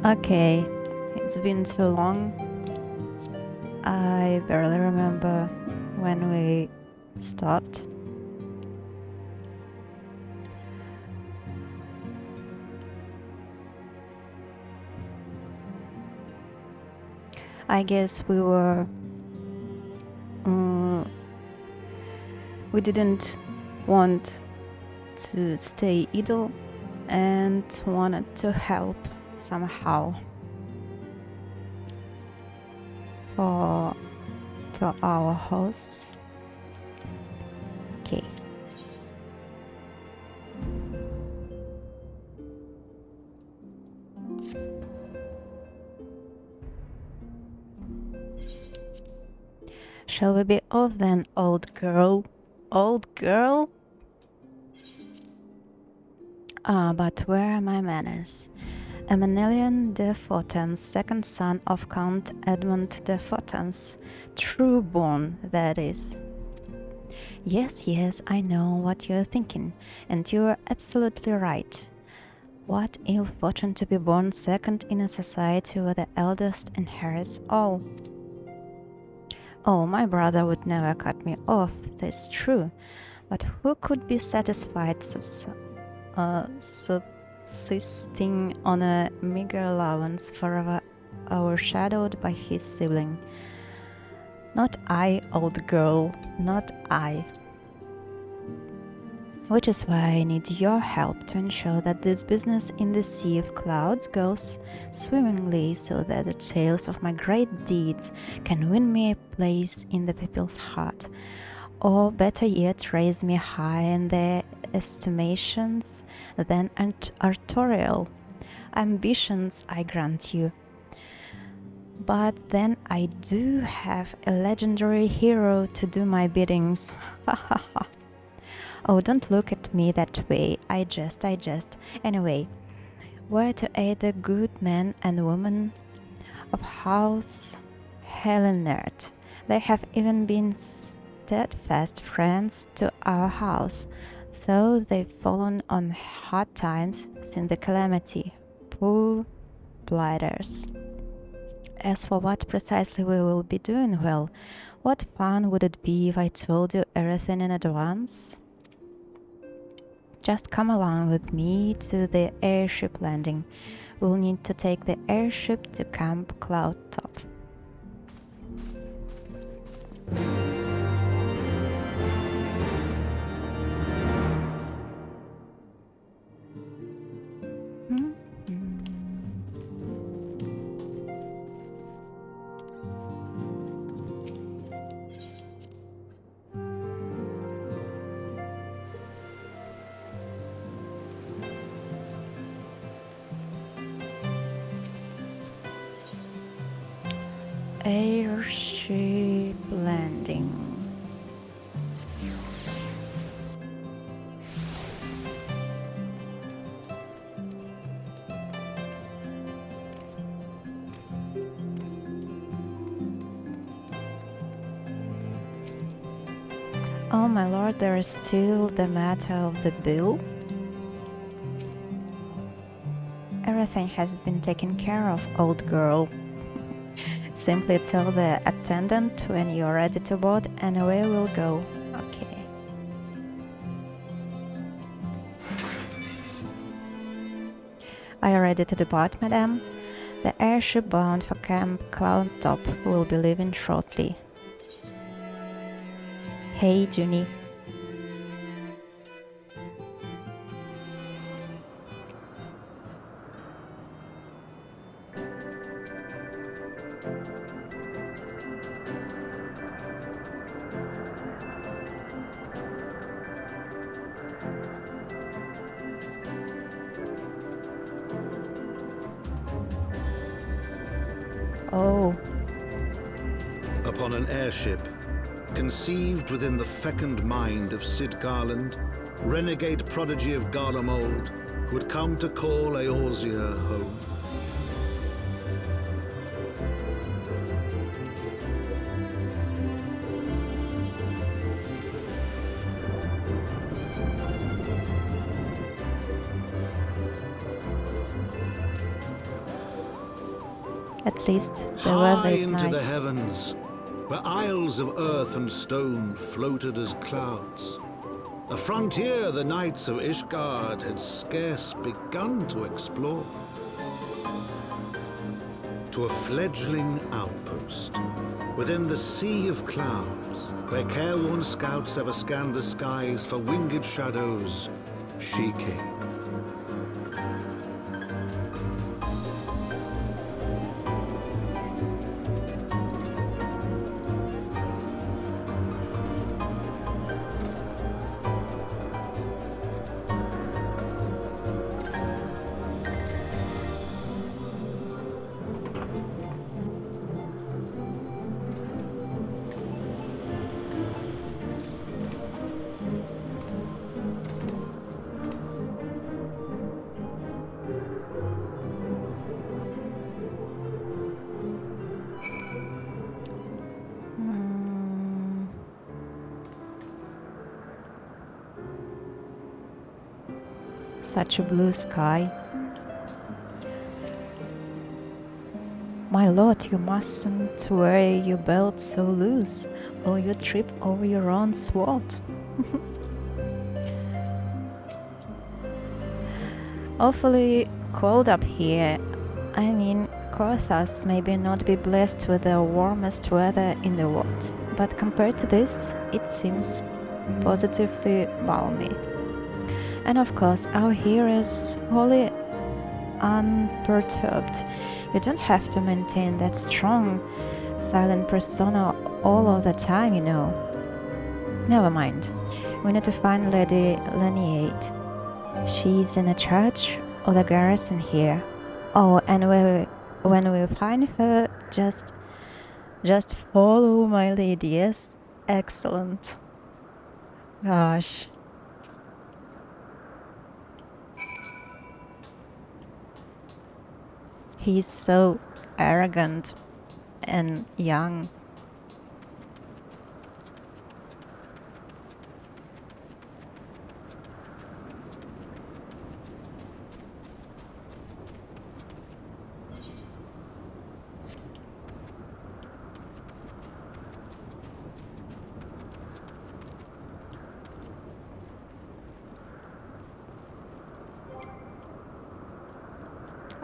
Okay, it's been so long. I barely remember when we stopped. I guess we were... we didn't want to stay idle and wanted to help somehow to our hosts. Okay. Shall we be off then, old girl? Old girl? But where are my manners? Emmanuel de Fortams, second son of Count Edmund de Fortams, true-born, that is. Yes, I know what you're thinking, and you're absolutely right. What ill fortune to be born second in a society where the eldest inherits all. Oh, my brother would never cut me off, that's true, but who could be satisfied subsisting on a meager allowance forever overshadowed by his sibling? Not I, old girl, not I. Which is why I need your help to ensure that this business in the Sea of Clouds goes swimmingly, so that the tales of my great deeds can win me a place in the people's heart, or better yet, raise me high in their estimations than Artoirel. Ambitions, I grant you. But then I do have a legendary hero to do my biddings. Ha ha ha. Oh, don't look at me that way. I jest. Anyway, we're to aid the good men and women of House Helenert. They have even been steadfast friends to our house, though they've fallen on hard times since the calamity. Poor blighters. As for what precisely we will be doing, well, what fun would it be if I told you everything in advance? Just come along with me to the airship landing. We'll need to take the airship to Camp Cloudtop. Airship landing. Oh my lord, there is still the matter of the bill. Everything has been taken care of, old girl. Simply tell the attendant when you're ready to board and away we'll go. Okay. Are you ready to depart, madame? The airship bound for Camp Cloudtop will be leaving shortly. Hey, Junie. Oh. Upon an airship, conceived within the fecund mind of Sid Garland, renegade prodigy of Garlemald, who had come to call Eorzea home. At least the High weather is into the nice. heavens, where isles of earth and stone floated as clouds. A frontier the knights of Ishgard had scarce begun to explore. To a fledgling outpost within the sea of clouds, where careworn scouts ever scanned the skies for winged shadows, she came. Such a blue sky. My lord, you mustn't wear your belt so loose, or you trip over your own sword. Awfully cold up here. I mean, Korthas may not be blessed with the warmest weather in the world, but compared to this, it seems positively balmy. And of course, our hero is wholly unperturbed. You don't have to maintain that strong, silent persona all of the time, you know. Never mind. We need to find Lady Laniate. She's in a church or the garrison here. Oh, and when we find her, just follow my lady, yes? Excellent. Gosh. He's so arrogant and young.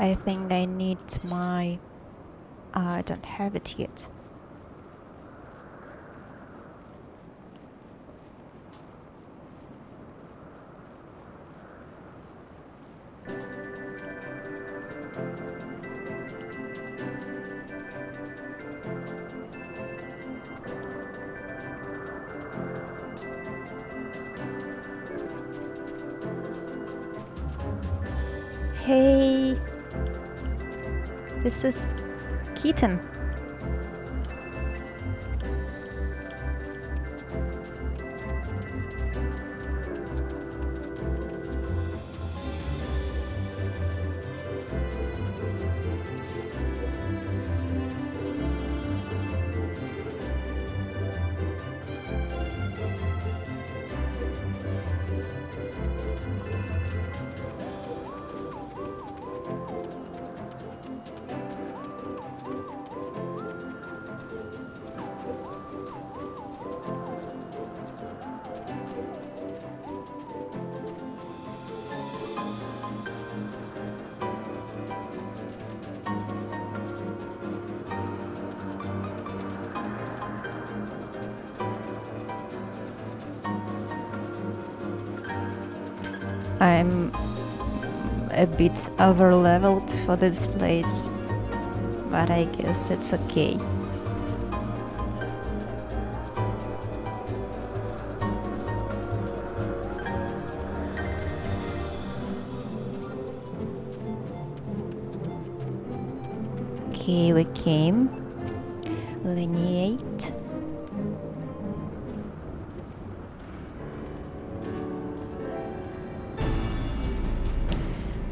I think I need my... I don't have it yet. Hey! This is Keaton. I'm a bit over-leveled for this place, but I guess it's okay. Okay, we came. Lineate.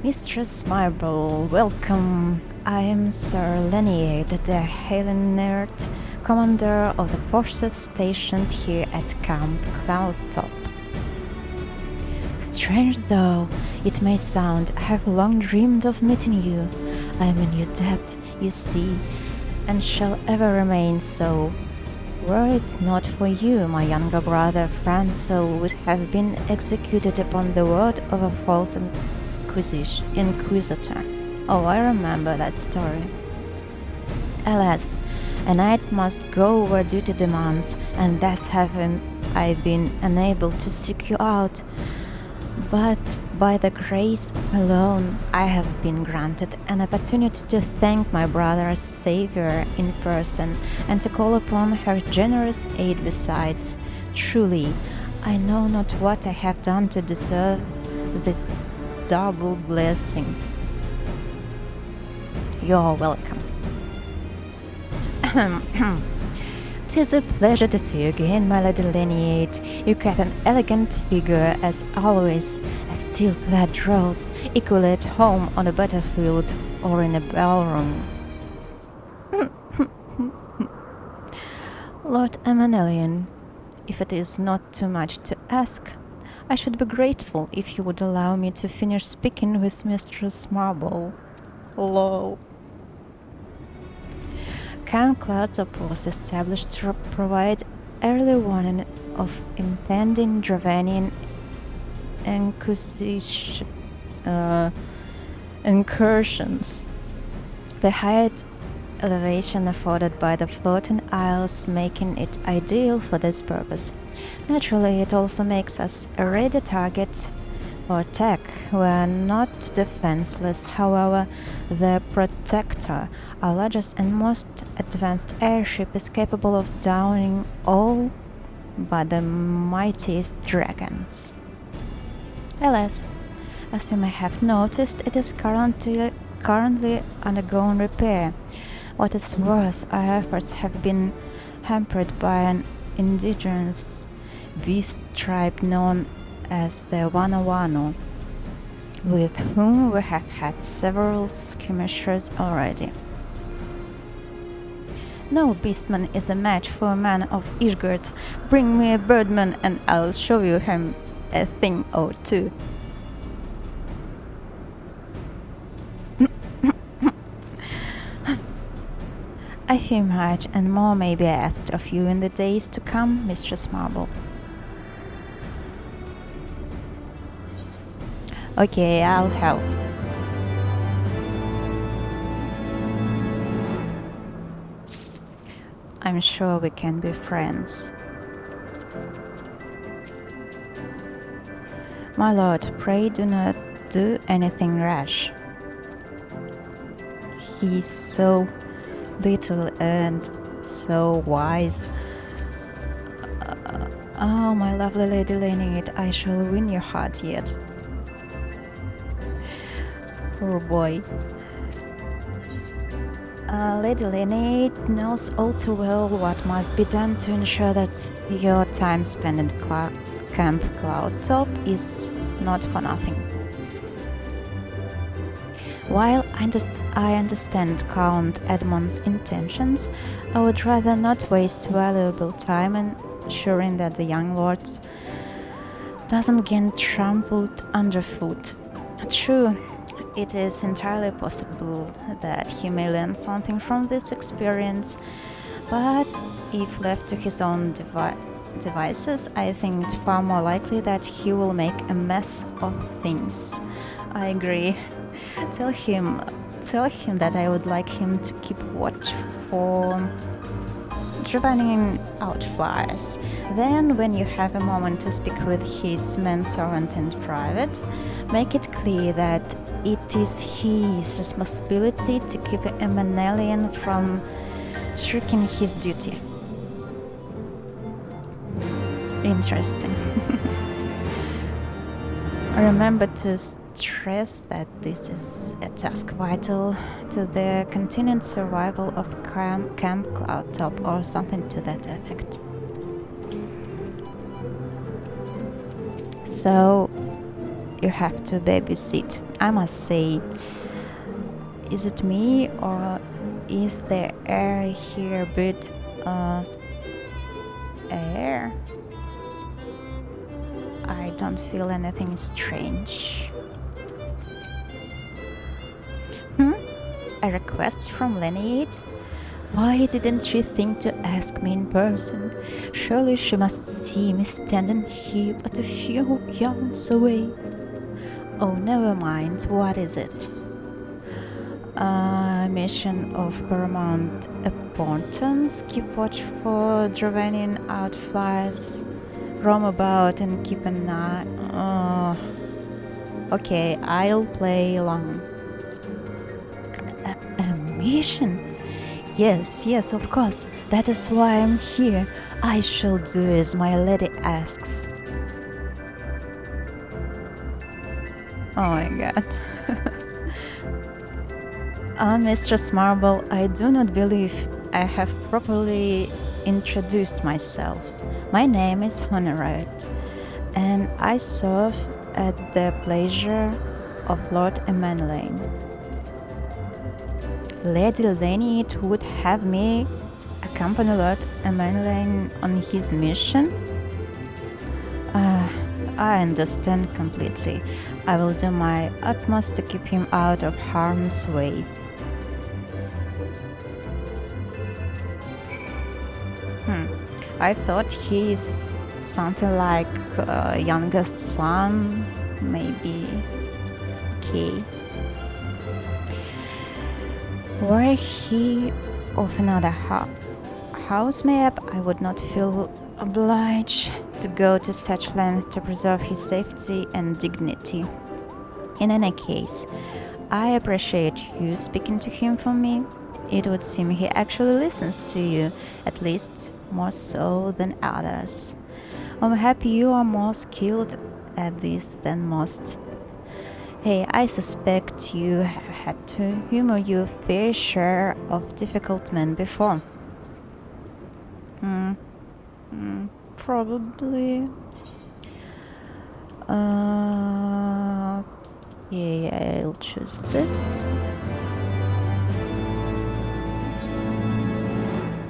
Mistress Marble, welcome. I am Sir Lineate, the Helenert, commander of the forces stationed here at Camp Cloudtop. Strange though it may sound, I have long dreamed of meeting you. I am in your debt, you see, and shall ever remain so. Were it not for you, my younger brother Francel would have been executed upon the word of a false inquisitor. Oh, I remember that story. Alas, a knight must go where duty demands, and thus haven't I been unable to seek you out. But by the grace alone, I have been granted an opportunity to thank my brother's Savior in person and to call upon her generous aid besides. Truly, I know not what I have done to deserve this double blessing. You're welcome. 'Tis a pleasure to see you again, my Lady Lineate. You cut an elegant figure, as always, a steel-clad rose, equally at home on a battlefield or in a ballroom. Lord Amanelian, if it is not too much to ask, I should be grateful if you would allow me to finish speaking with Mistress Marble. Lo. Camp Cloudtop was established to provide early warning of impending Dravanian incursions. The height elevation afforded by the floating isles making it ideal for this purpose. Naturally, it also makes us a ready target for attack. We are not defenseless, however. The Protector, our largest and most advanced airship, is capable of downing all but the mightiest dragons. Alas, as you may have noticed, it is currently undergoing repair. What is worse, our efforts have been hampered by an indigenous beast tribe known as the Vanu Vanu, with whom we have had several skirmishes already. No beastman is a match for a man of Ishgard. Bring me a birdman and I'll show you him a thing or two. I fear much, and more may be asked of you in the days to come, Mistress Marble. Okay, I'll help. I'm sure we can be friends. My lord, pray do not do anything rash. He's so little and so wise. Oh, my lovely Lady Lineate, I shall win your heart yet. Poor boy. Lady Lineate knows all too well what must be done to ensure that your time spent in Camp Cloudtop is not for nothing. While I understand Count Edmond's intentions, I would rather not waste valuable time in ensuring that the young lord doesn't get trampled underfoot. True, it is entirely possible that he may learn something from this experience, but if left to his own devices, I think it's far more likely that he will make a mess of things. I agree. Tell him that I would like him to keep watch for Dravanian outflyers. Then, when you have a moment to speak with his manservant in private, make it clear that it is his responsibility to keep Amanelian from shirking his duty. Interesting. Remember to stress that this is a task vital to the continued survival of Camp Cloudtop, or something to that effect. So, you have to babysit. I must say, is it me or is the air here a bit air? I don't feel anything strange. A request from Lineade? Why didn't she think to ask me in person? Surely she must see me standing here but a few yards away. Oh, never mind. What is it? A mission of paramount importance. Keep watch for Dravanian outflies. Roam about and keep an eye. Okay, I'll play along. A mission? Yes, of course. That is why I'm here. I shall do as my lady asks. Oh my god. Mistress Marble, I do not believe I have properly introduced myself. My name is Honorite, and I serve at the pleasure of Lord Emmanuel. Lady Lineade would have me accompany Lord Emmanuel on his mission? I understand completely. I will do my utmost to keep him out of harm's way. I thought he's something like youngest son, maybe. Okay. Were he of another house map, I would not feel obliged to go to such length to preserve his safety and dignity. In any case, I appreciate you speaking to him for me. It would seem he actually listens to you, at least more so than others. I'm happy you are more skilled at this than most. Hey, I suspect you have had to humor your fair share of difficult men before. Probably. Okay, I'll choose this.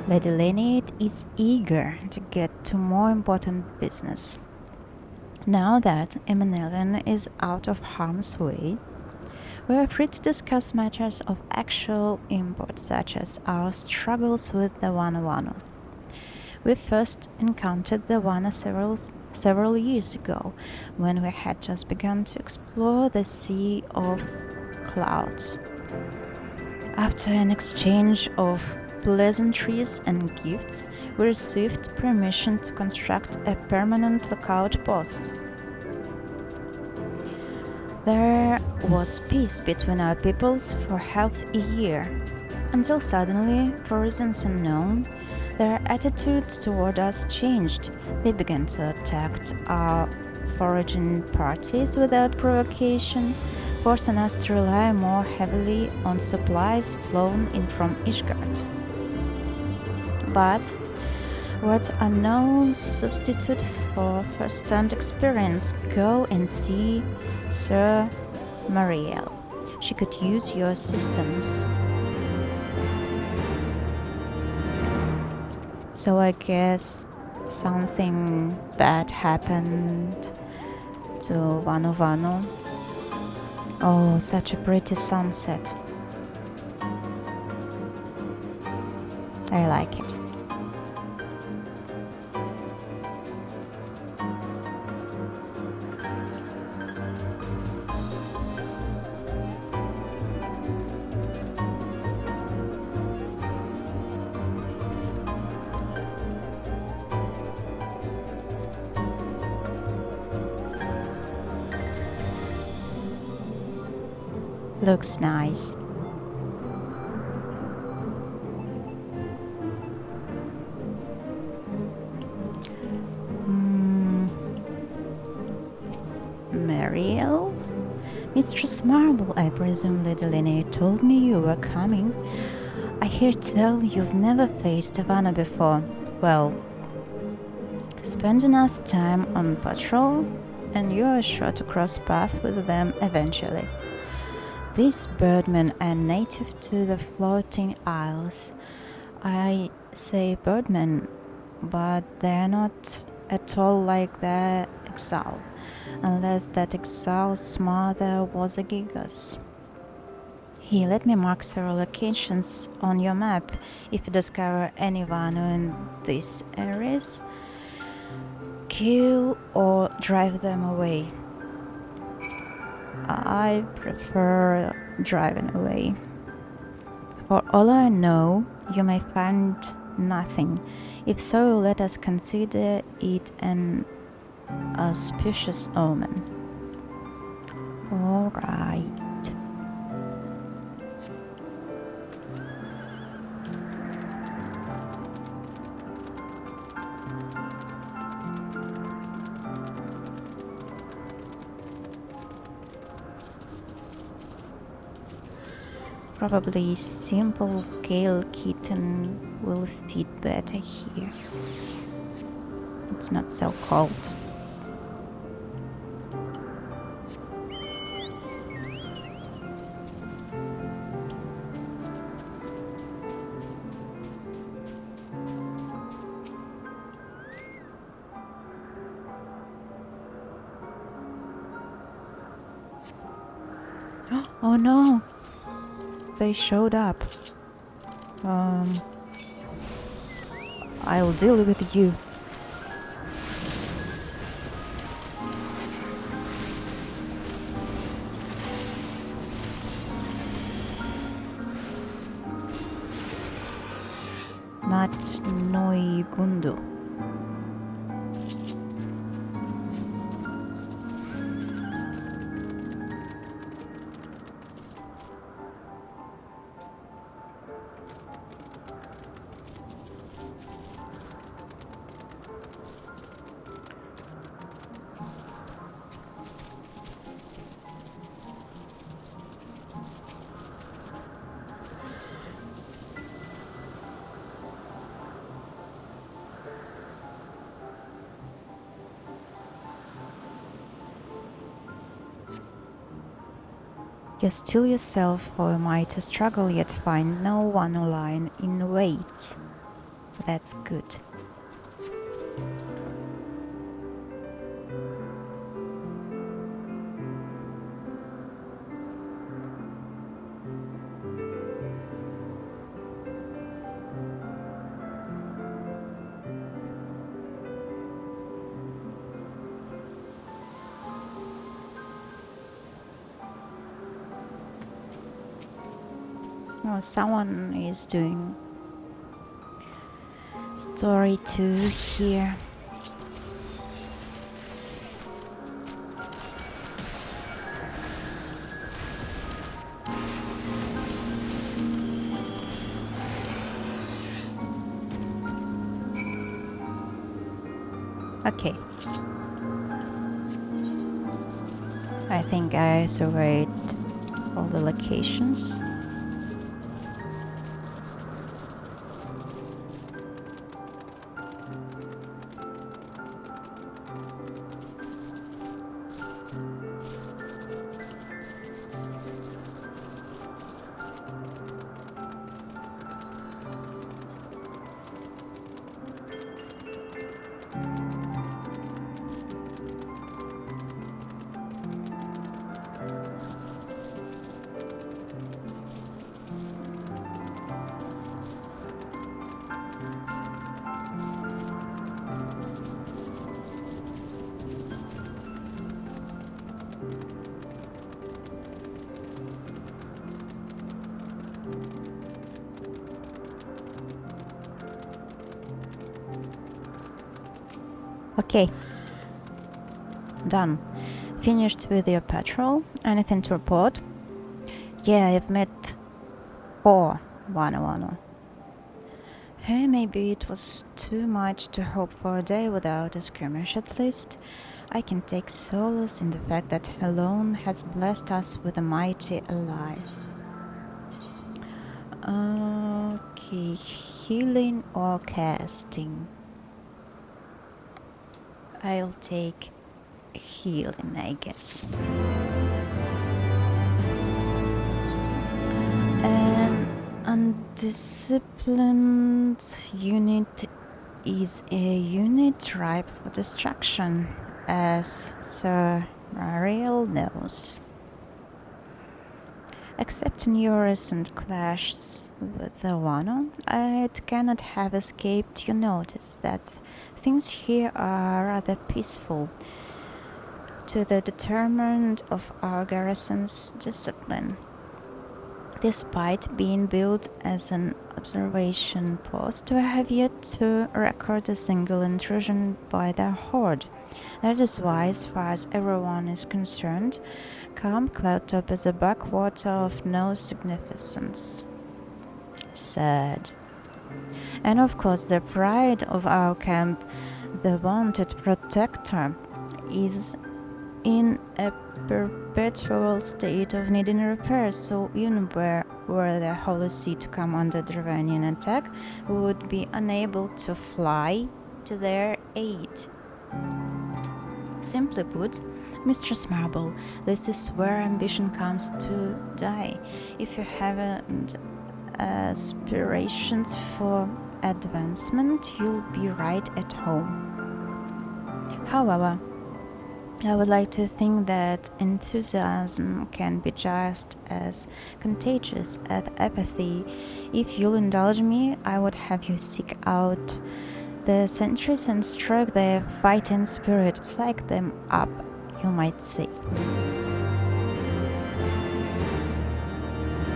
Lady Lineade is eager to get to more important business. Now that Emmanuel is out of harm's way, we are free to discuss matters of actual import, such as our struggles with the Vanu Vanu. We first encountered the Vanu several years ago, when we had just begun to explore the Sea of Clouds. After an exchange of pleasantries and gifts, we received permission to construct a permanent lookout post. There was peace between our peoples for half a year, until suddenly, for reasons unknown, their attitudes toward us changed. They began to attack our foraging parties without provocation, forcing us to rely more heavily on supplies flown in from Ishgard. But words are no substitute for first-hand experience. Go and see Sir Marielle. She could use your assistance. So I guess something bad happened to Vanu Vanu. Oh, such a pretty sunset. I like it. Looks nice. Marielle? Mistress Marble, I presume Lady Lineade told me you were coming. I hear tell you've never faced a Vanu before. Well, spend enough time on patrol and you are sure to cross paths with them eventually. These birdmen are native to the floating isles. I say birdmen, but they're not at all like their exile, unless that exile's mother was a gigas. Here, let me mark several locations on your map. If you discover any Vanu in these areas, kill or drive them away. I prefer driving away. For all I know, you may find nothing. If so, let us consider it an auspicious omen. All right. Probably simple Gale kitten will fit better here. It's not so cold. Oh no! They showed up. I'll deal with you. Not Noi Gundu. You still yourself, or am I to struggle yet find no one line in wait? That's good. Oh, someone is doing story 2 here. Okay. I think I surveyed all the locations. Okay. Done. Finished with your patrol? Anything to report? Yeah, I've met 4 Vanu Vanu. Hey, maybe it was too much to hope for a day without a skirmish at least. I can take solace in the fact that alone has blessed us with a mighty ally. Okay, healing or casting? I'll take healing, I guess. An undisciplined unit is a unit ripe for destruction, as Sir Artoirel knows. Except in your recent clash with the Vanu, it cannot have escaped your notice that things here are rather peaceful. To the determinant of our garrison's discipline. Despite being built as an observation post, I have yet to record a single intrusion by their horde. That is why, as far as everyone is concerned, Camp Cloudtop is a backwater of no significance. Sad. And of course, the pride of our camp, the wanted protector, is in a perpetual state of needing repair, so even were the Holy See to come under Dravanian attack, we would be unable to fly to their aid. Simply put, Mistress Marble, this is where ambition comes to die. If you haven't aspirations for advancement, you'll be right at home. However, I would like to think that enthusiasm can be just as contagious as apathy. If you'll indulge me, I would have you seek out the sentries and stroke their fighting spirit, flag them up, you might say.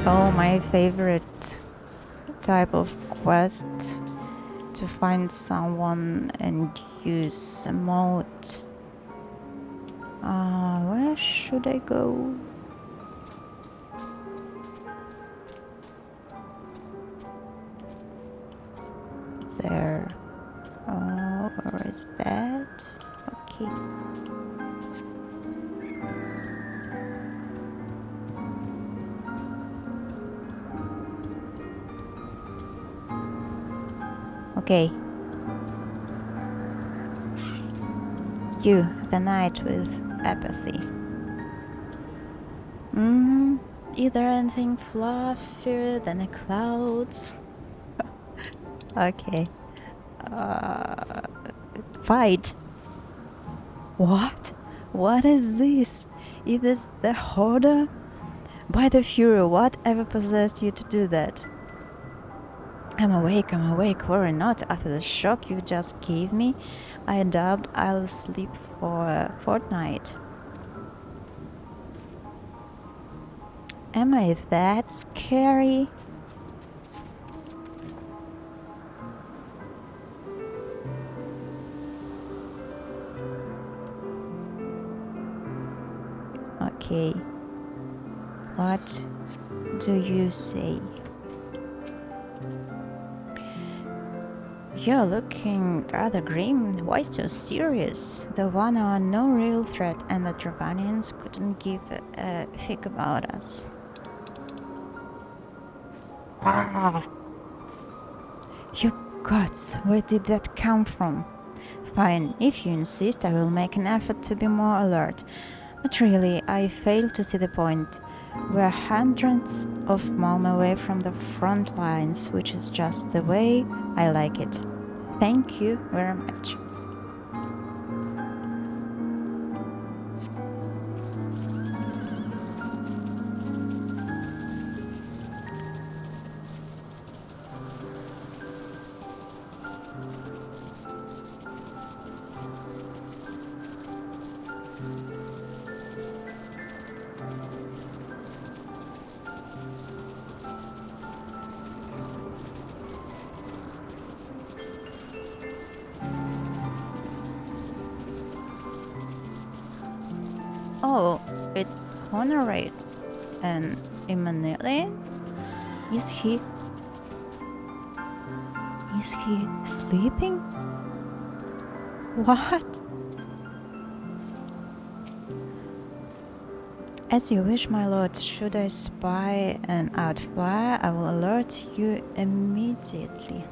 Oh, my favorite type of quest, to find someone and use a mote. Where should I go? There. Oh, where is that? Okay. Okay. You, the knight with apathy. Is there anything fluffier than the clouds? Okay. Fight. What? What is this? It is the Horde? By the Fury, whatever possessed you to do that? I'm awake, worry not. After the shock you just gave me, I doubt I'll sleep for a fortnight. Am I that scary? Okay. What do you say? You're looking rather grim. Why so serious? The Vanu are no real threat, and the Dravanians couldn't give a fig about us. You gods, where did that come from? Fine, if you insist, I will make an effort to be more alert. But really, I fail to see the point. We're hundreds of miles away from the front lines, which is just the way I like it. Thank you very much. Oh, it's Honorate and Emanuele? Is he sleeping? What? As you wish, my lord. Should I spy an outflyer, I will alert you immediately.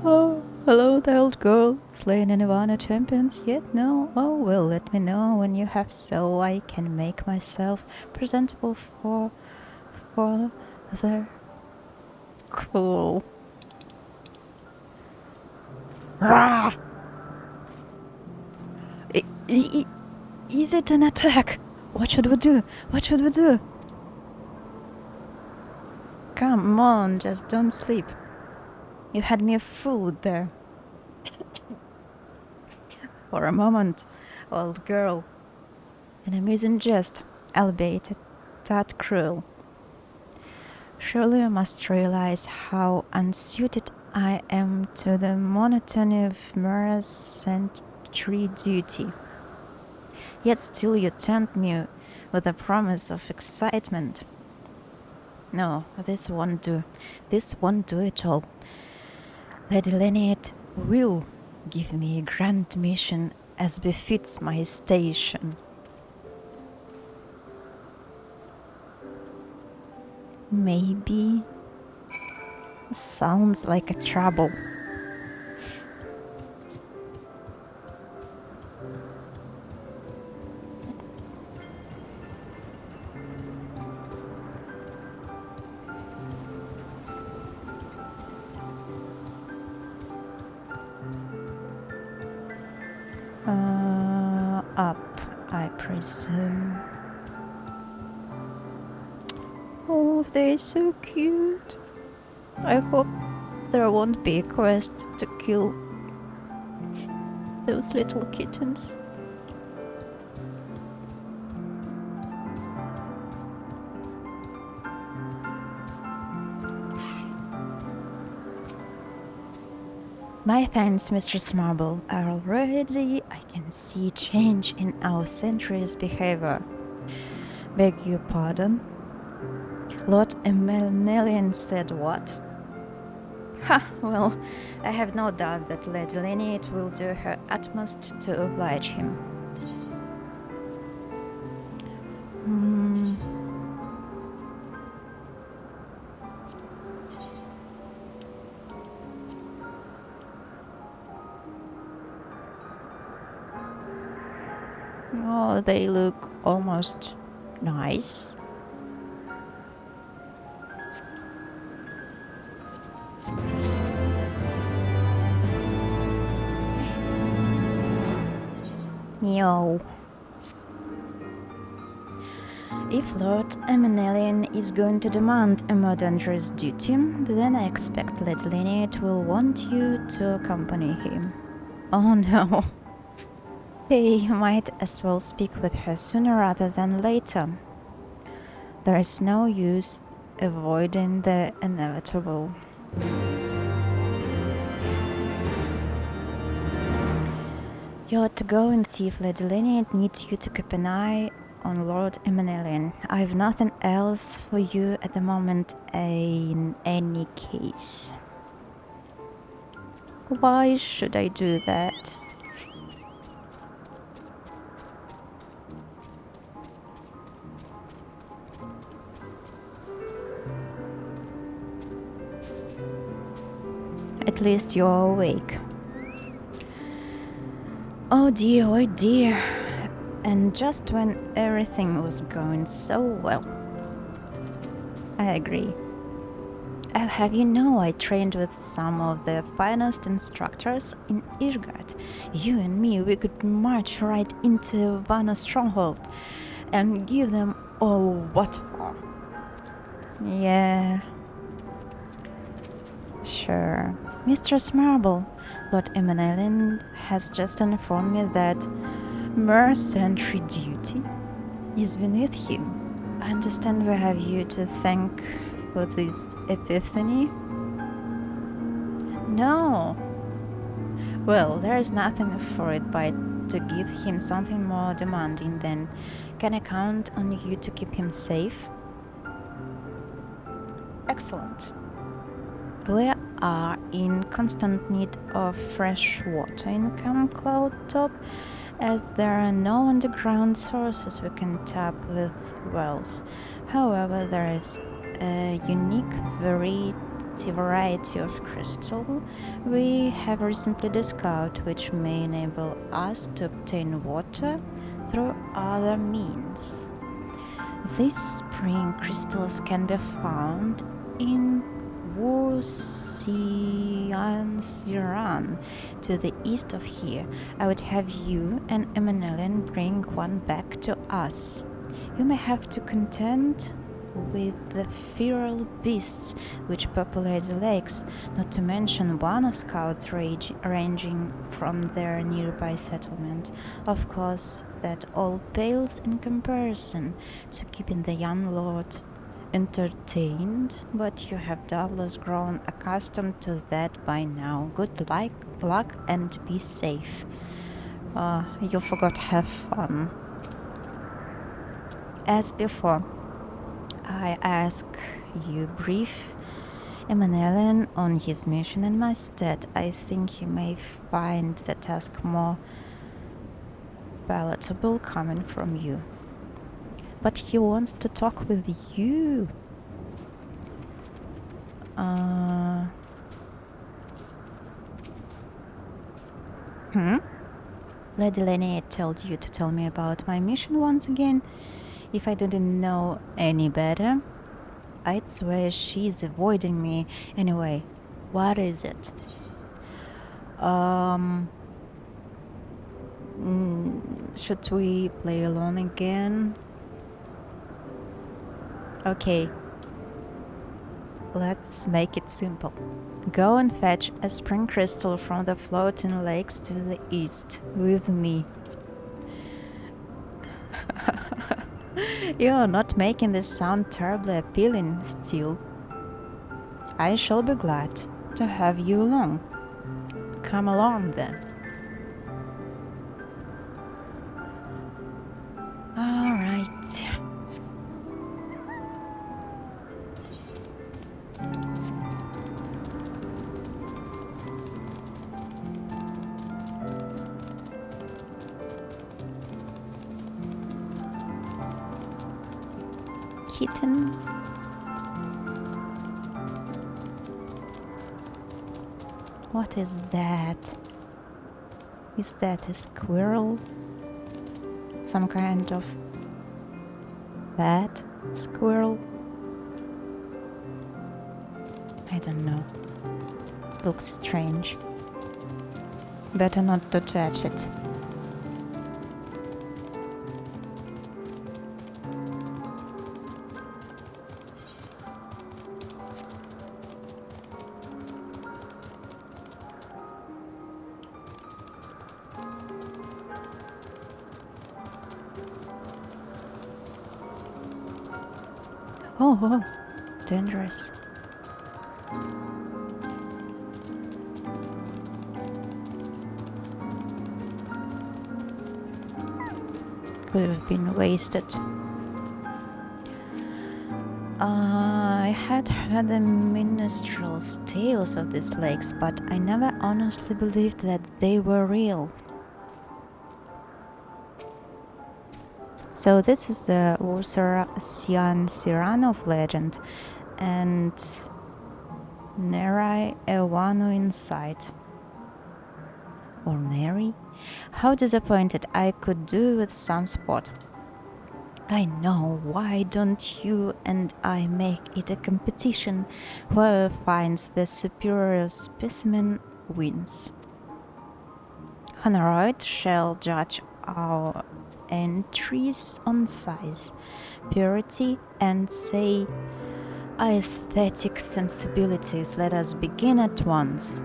Oh, hello, the old girl. Slain any Vanu champions yet? No? Oh, well, let me know when you have, so I can make myself presentable for the cool. Rah! Is it an attack? What should we do? What should we do? Come on, just don't sleep. You had me fooled there. For a moment, old girl. An amusing jest, albeit a tad cruel. Surely you must realize how unsuited I am to the monotony of mere sentry duty. Yet still you tempt me with the promise of excitement. No, this won't do. This won't do at all. Lady Leniet will give me a grand mission as befits my station. Maybe. Sounds like a trouble. Up, I presume. Oh, they're so cute. I hope there won't be a quest to kill those little kittens. My thanks, Mistress Marble. Already I can see change in our sentry's behavior. Beg your pardon? Lord Emelnelian said what? Ha! Well, I have no doubt that Lady Leniet will do her utmost to oblige him. Oh, they look almost nice. Meow. If Lord Emenelian is going to demand a more dangerous duty, then I expect Lady Leniet will want you to accompany him. Oh no. Hey, you might as well speak with her sooner rather than later. There is no use avoiding the inevitable. You ought to go and see if Lady Leniet needs you to keep an eye on Lord Emenelian. I've nothing else for you at the moment in any case. Why should I do that? At least you're awake. Oh dear. And just when everything was going so well. I agree. I'll have you know I trained with some of the finest instructors in Ishgard. You and me, we could march right into Vanu's stronghold and give them all what for. Yeah. Sure. Mistress Marble, Lord Emenelian has just informed me that mere sentry duty is beneath him. I understand we have you to thank for this epiphany. No. Well, there is nothing for it but to give him something more demanding. Then can I count on you to keep him safe? Excellent. We are in constant need of fresh water in Camp Cloudtop, as there are no underground sources we can tap with wells. However, there is a unique variety of crystal we have recently discovered, which may enable us to obtain water through other means. These spring crystals can be found in Scions to the east of here. I would have you and Emanelian bring one back to us. You may have to contend with the feral beasts which populate the lakes, not to mention one of scouts ranging from their nearby settlement. Of course, that all pales in comparison to keeping the young lord entertained, but you have doubtless grown accustomed to that by now. Good luck and be safe. You forgot have fun. As before, I ask you brief Emanelian on his mission in my stead. I think you may find the task more palatable coming from you. But he wants to talk with you. Lady Linnea told you to tell me about my mission once again. If I didn't know any better, I'd swear she's avoiding me. Anyway, what is it? Should we play alone again? Okay. Let's make it simple. Go and fetch a spring crystal from the floating lakes to the east with me. You're not making this sound terribly appealing still. I shall be glad to have you along. Come along then. All right. Kitten. What is that? Is that a squirrel? Some kind of bad squirrel? I don't know. Looks strange. Better not to touch it. Oh, dangerous. Could have been wasted. I had heard the minstrels' tales of these lakes, but I never honestly believed that they were real. So this is the Scions of legend, and Nerai a Vanu inside. Or Neri? How disappointed. I could do with some sport. I know, why don't you and I make it a competition? Whoever finds the superior specimen wins. Honoroid shall judge our entries on size, purity, and say aesthetic sensibilities. Let us begin at once.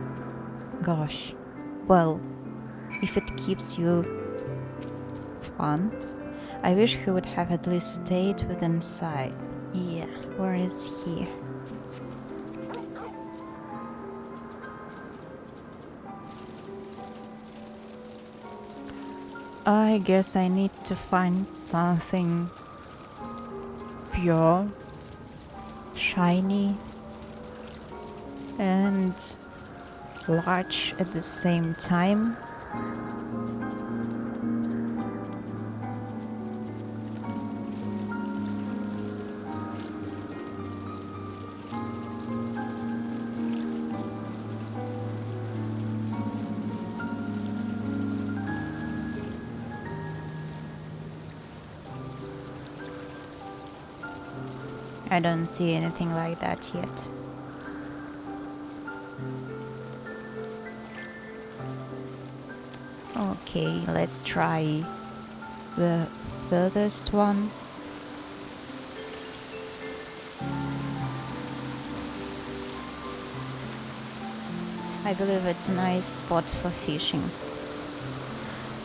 Gosh, well, if it keeps you fun, I wish he would have at least stayed within sight. Yeah, where is he? I guess I need to find something pure, shiny, and large at the same time. I don't see anything like that yet. Okay, let's try the furthest one. I believe it's a nice spot for fishing.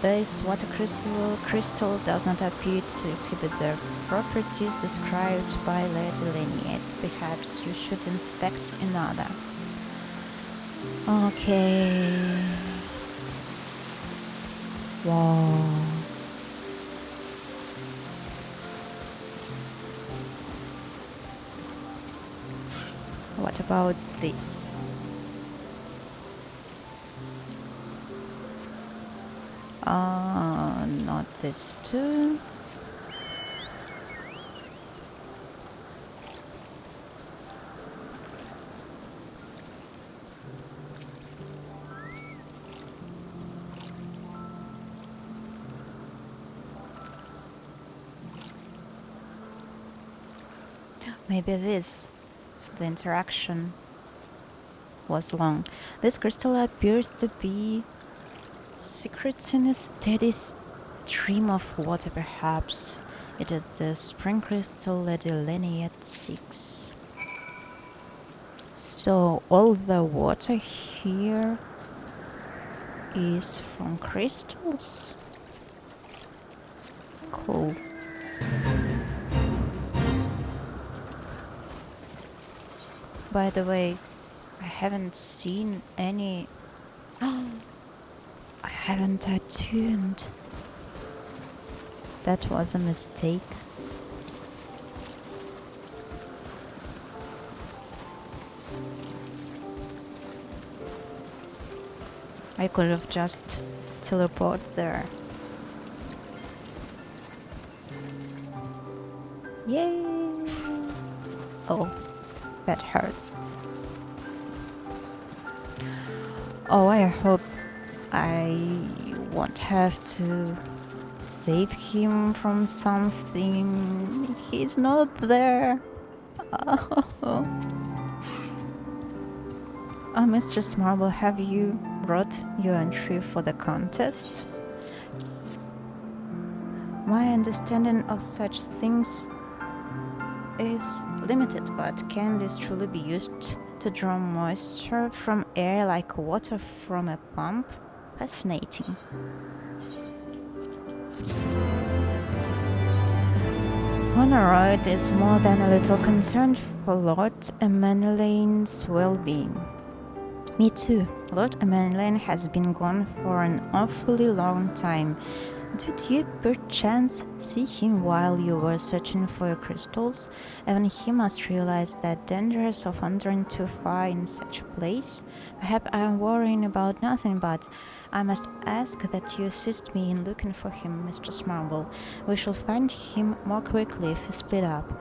This water crystal does not appear to exhibit the properties described by Lady Leniet. Perhaps you should inspect another. Okay. Wow. What about this? Not this too. Maybe this. The interaction was long. This crystal appears to be secret in a steady stream of water, perhaps. It is the spring crystal Lady Leniet seeks. So all the water here is from crystals? Cool. By the way, I haven't seen any... I haven't attuned. That was a mistake. I could have just teleported there. Yay! Oh, that hurts. Oh, I hope I won't have to save him from something. He's not there. Oh, Mistress Marble, have you brought your entry for the contest? My understanding of such things is limited, but can this truly be used to draw moisture from air like water from a pump? Fascinating. Honorite is more than a little concerned for Lord Emeline's well-being. Me too. Lord Emeline has been gone for an awfully long time. Did you perchance see him while you were searching for your crystals? Even he must realize the dangers of wandering too far in such a place. Perhaps I am worrying about nothing, but I must ask that you assist me in looking for him, Mistress Marble. We shall find him more quickly if we split up.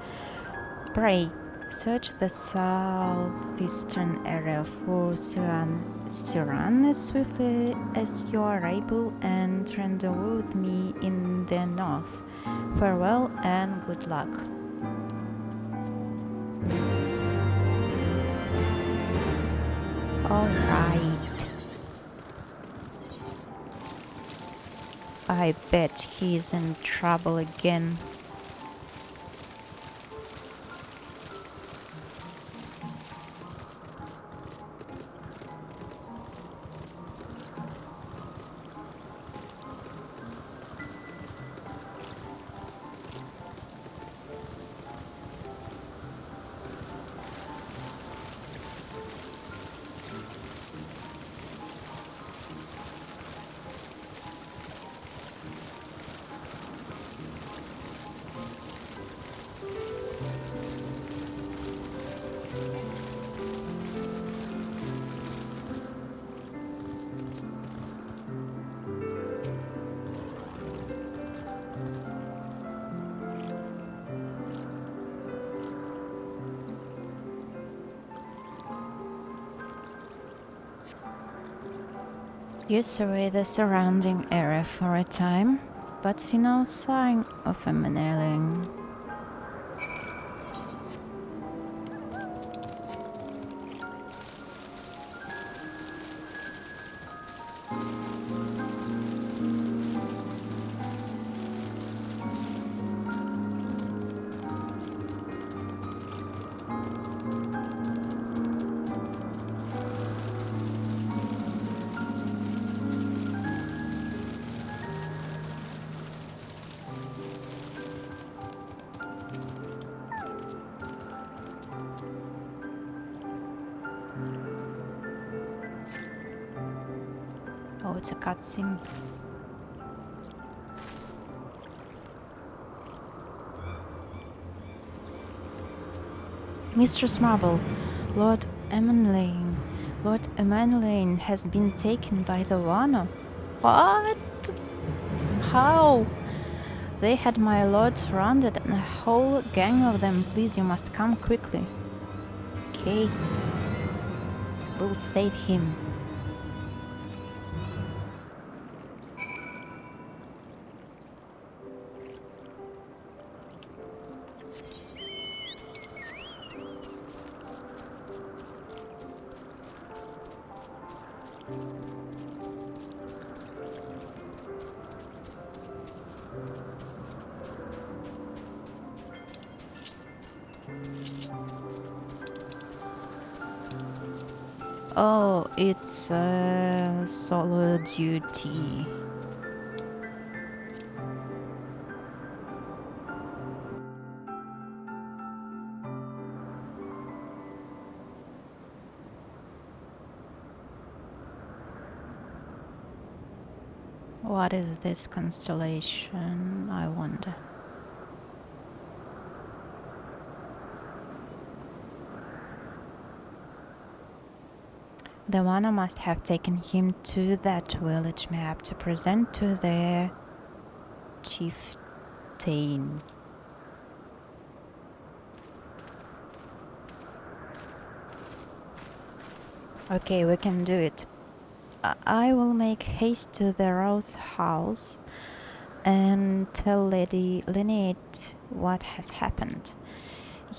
Pray, search the southeastern area for Siran as swiftly as you are able, and rendezvous with me in the north. Farewell and good luck. Alright. I bet he's in trouble again. You survey the surrounding area for a time, but see no sign of a Meneling. it's a cutscene. Mistress Marble, Lord Emanuelane has been taken by the Vanu. What? How? They had my lord surrounded and a whole gang of them. Please, you must come quickly. Okay. We'll save him. Oh, it's solo duty. What is this constellation, I wonder? The Vanu must have taken him to that village map to present to their chieftain. Okay, we can do it. I will make haste to the Rose house and tell Lady Lineate what has happened.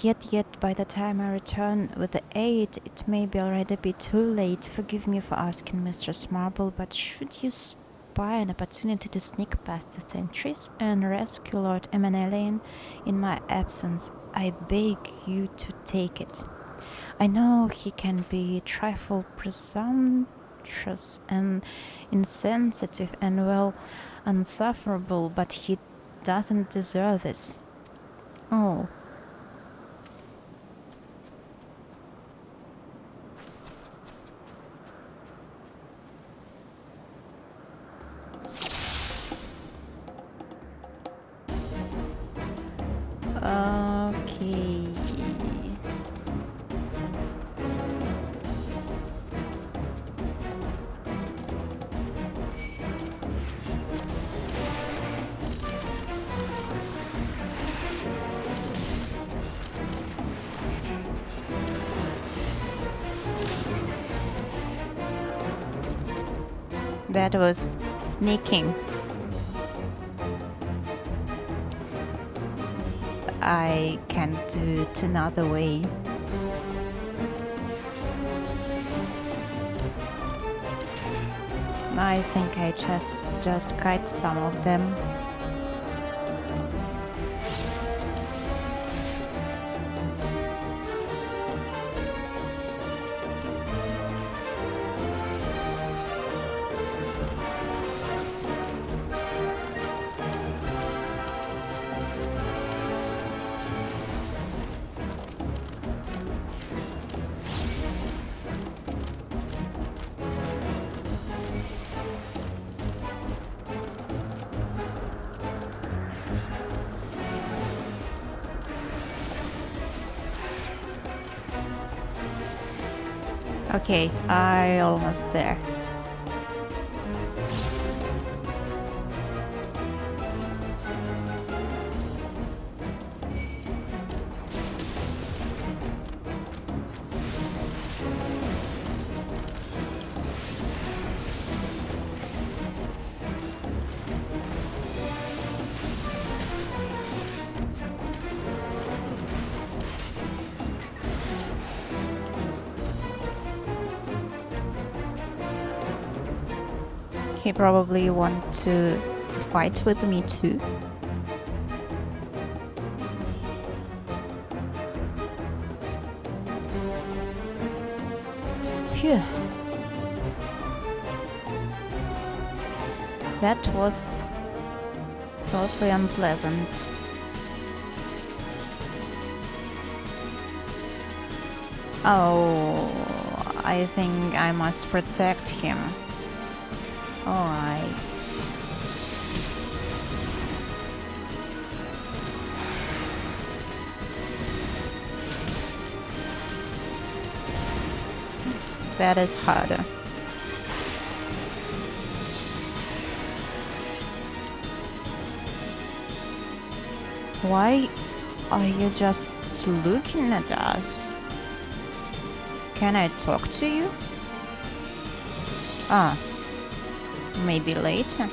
Yet by the time I return with the aid, it may be already be too late. Forgive me for asking, Mistress Marble, but should you spy an opportunity to sneak past the sentries and rescue Lord Emanuelane in my absence, I beg you to take it. I know he can be a trifle presumptuous and insensitive and, well, unsufferable, but he doesn't deserve this. Oh. Okay. That was sneaking. I can't do it another way. I think I just kite some of them. Okay, I almost there. He probably want to fight with me too. Phew. That was totally unpleasant. Oh, I think I must protect him. Alright. That is harder. Why are you just looking at us? Can I talk to you? Ah, maybe later.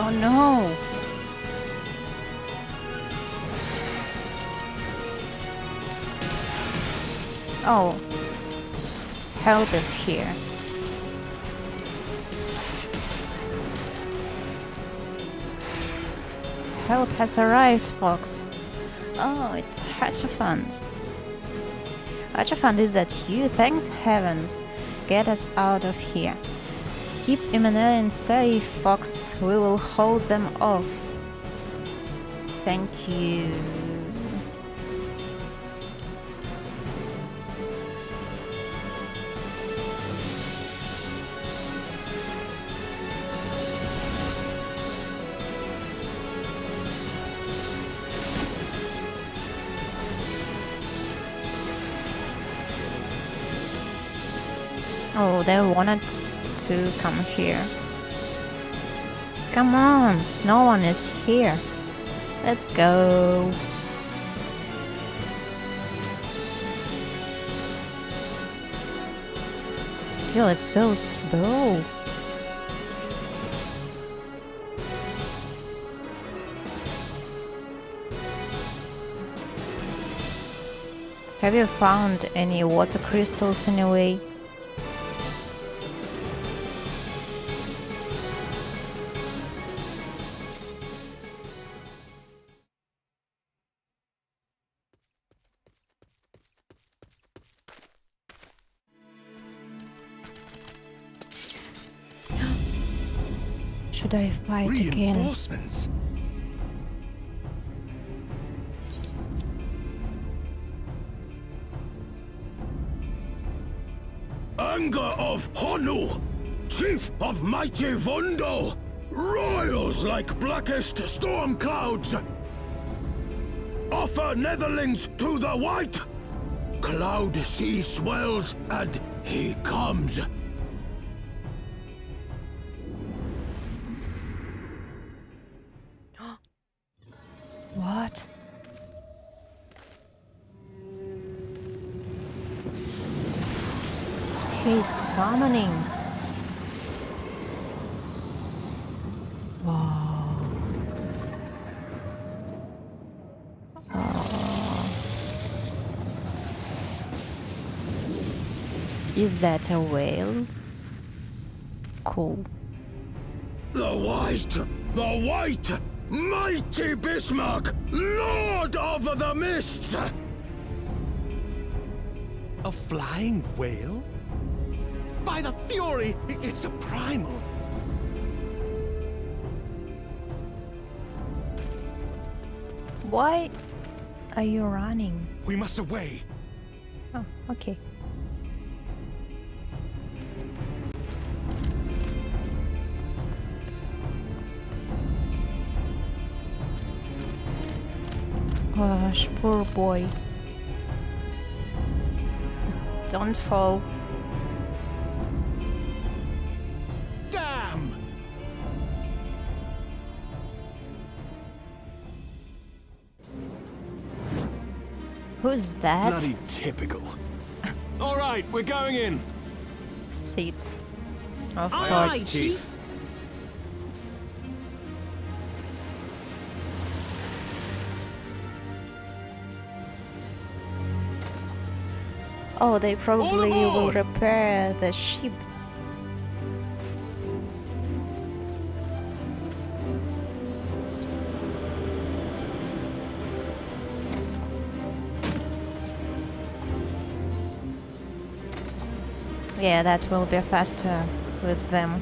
Oh no! Oh, help is here. Help has arrived, folks. Oh, it's Hatchafund. Hatchafund is that you, thanks heavens. Get us out of here. Keep Emmanuel safe, Fox. We will hold them off. Thank you. Oh, they wanted to come here. Come on, no one is here. Let's go. You're so slow. Have you found any water crystals anyway? Should I fight again? Reinforcements? Anger of Honu, chief of mighty Vundo, royals like blackest storm clouds. Offer netherlings to the white. Cloud sea swells and he comes. What? He's summoning. Wow. Is that a whale? Cool. The white, mighty Bismarck, lord of the mists! A flying whale? By the fury, it's a primal. Why are you running? We must away. Oh, okay. Gosh, poor boy. Don't fall. Damn! Who's that? Bloody typical. All right, we're going in. Sid. Of Aye, course. aye, Chief. Oh, they probably will aboard! repair the ship. Yeah, that will be faster with them.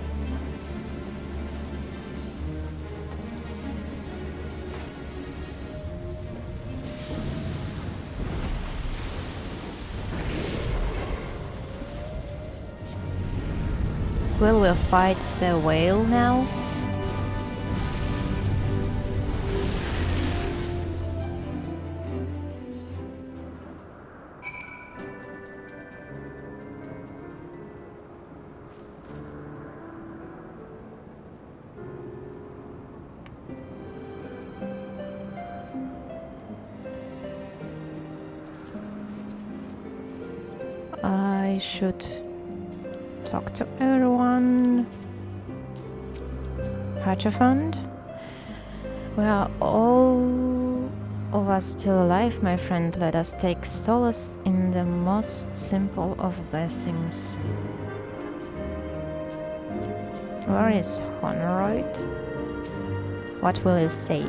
Will we fight the whale now? I should talk to everyone. Hierophant? We are all of us still alive, my friend. Let us take solace in the most simple of blessings. Where is Honoroid? What will you say?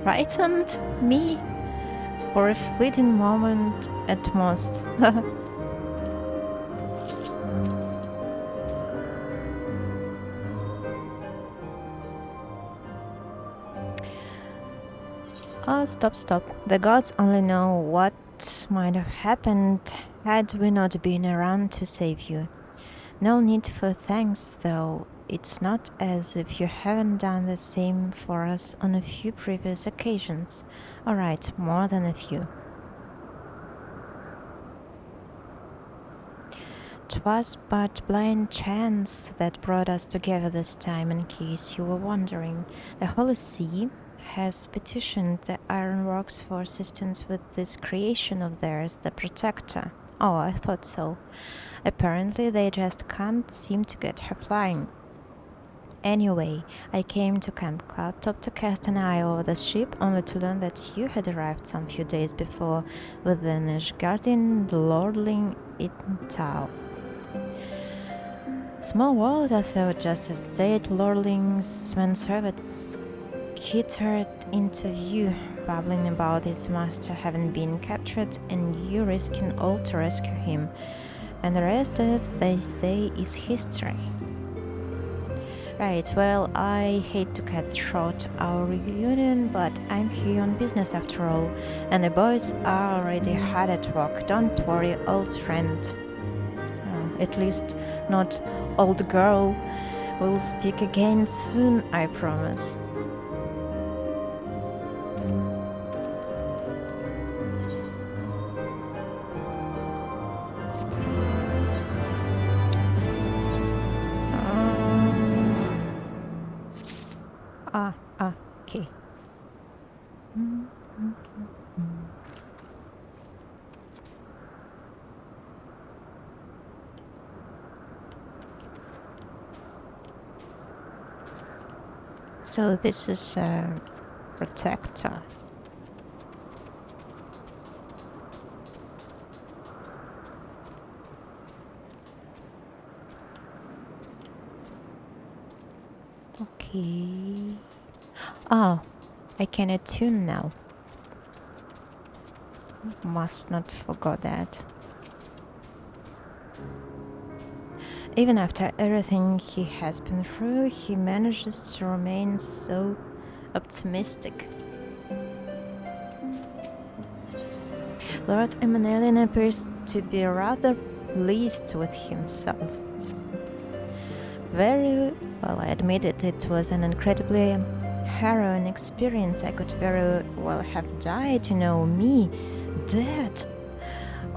Frightened? Me? For a fleeting moment at most. Oh, stop. The gods only know what might have happened had we not been around to save you. No need for thanks, though. It's not as if you haven't done the same for us on a few previous occasions. Alright, more than a few. 'Twas but blind chance that brought us together this time, in case you were wondering. The Holy See has petitioned the Ironworks for assistance with this creation of theirs, the Protector. Oh, I thought so. Apparently they just can't seem to get her flying. Anyway, I came to Camp Cloudtop to cast an eye over the ship, only to learn that you had arrived some few days before with an Ishgardian lordling in tow. Small world, I thought, just as state lordlings when servants skittered into view, babbling about his master having been captured and you risking all to rescue him. And the rest, as they say, is history. Right, well, I hate to cut short our reunion, but I'm here on business after all, and the boys are already hard at work. Don't worry, old friend. At least not old girl. We'll speak again soon, I promise. Okay. So this is a protector. Okay. Oh, I can attune now. Must not forget that. Even after everything he has been through, he manages to remain so optimistic. Lord Emanelian appears to be rather pleased with himself. Very well, I admit it was an incredibly harrowing experience. I could very well have died, me, dead.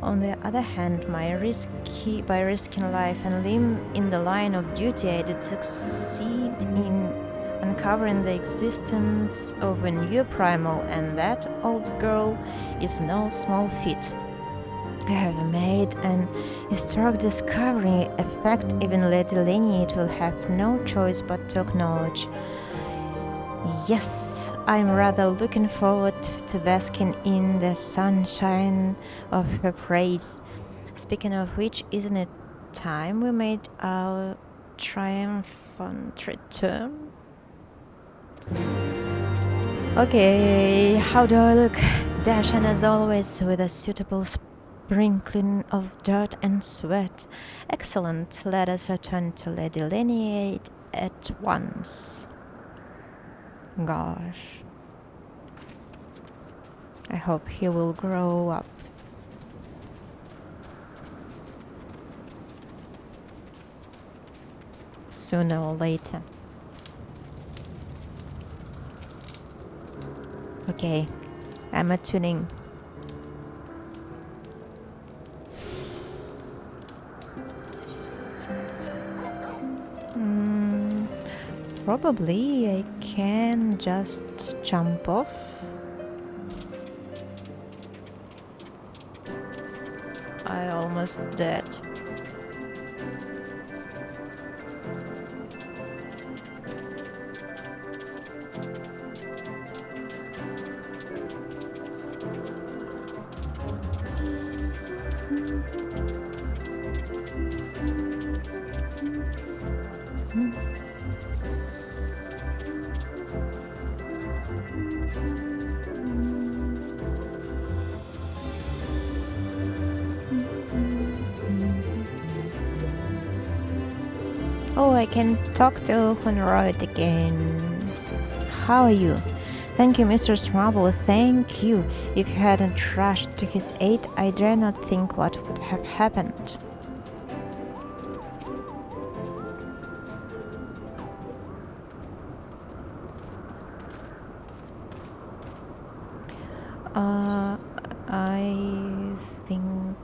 On the other hand, by risking life and limb in the line of duty, I did succeed in uncovering the existence of a new primal, and that, old girl, is no small feat. I have made an historic discovery, a fact even Lady Lineate will have no choice but to acknowledge. Yes, I'm rather looking forward to basking in the sunshine of her praise. Speaking of which, isn't it time we made our triumphant return? Okay, how do I look? Dashing as always, with a suitable sprinkling of dirt and sweat. Excellent. Let us return to Lady Lineade at once. Gosh. I hope he will grow up. Sooner or later. Okay, I'm attuning. Probably I can just jump off. I almost dead. Oh, I can talk to Honorite again. How are you? Thank you, Mr. Marble, thank you. If you hadn't rushed to his aid, I dare not think what would have happened. I think...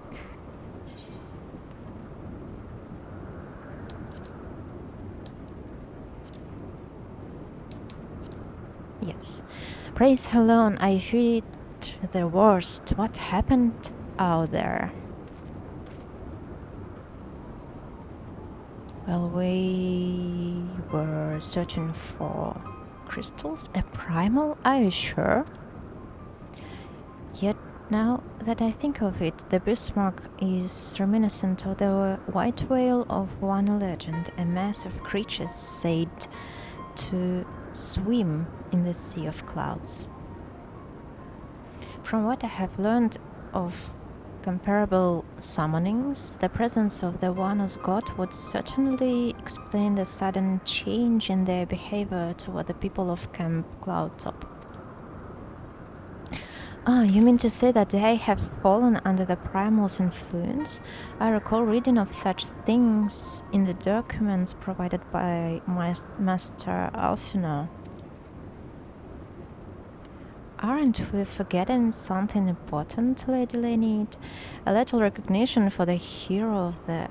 Yes. Praise alone, I feared the worst. What happened out there? Well, we were searching for crystals. A primal? Are you sure? Yet, now that I think of it, the birthmark is reminiscent of the white whale of Vanu legend, a mass of creatures said to swim in the sea of clouds. From what I have learned of comparable summonings, the presence of the Vanu's god would certainly explain the sudden change in their behavior toward the people of Camp Cloudtop. Ah, you mean to say that they have fallen under the primal's influence? I recall reading of such things in the documents provided by Master Alfino. Aren't we forgetting something important, Lady Lineade? A little recognition for the hero of the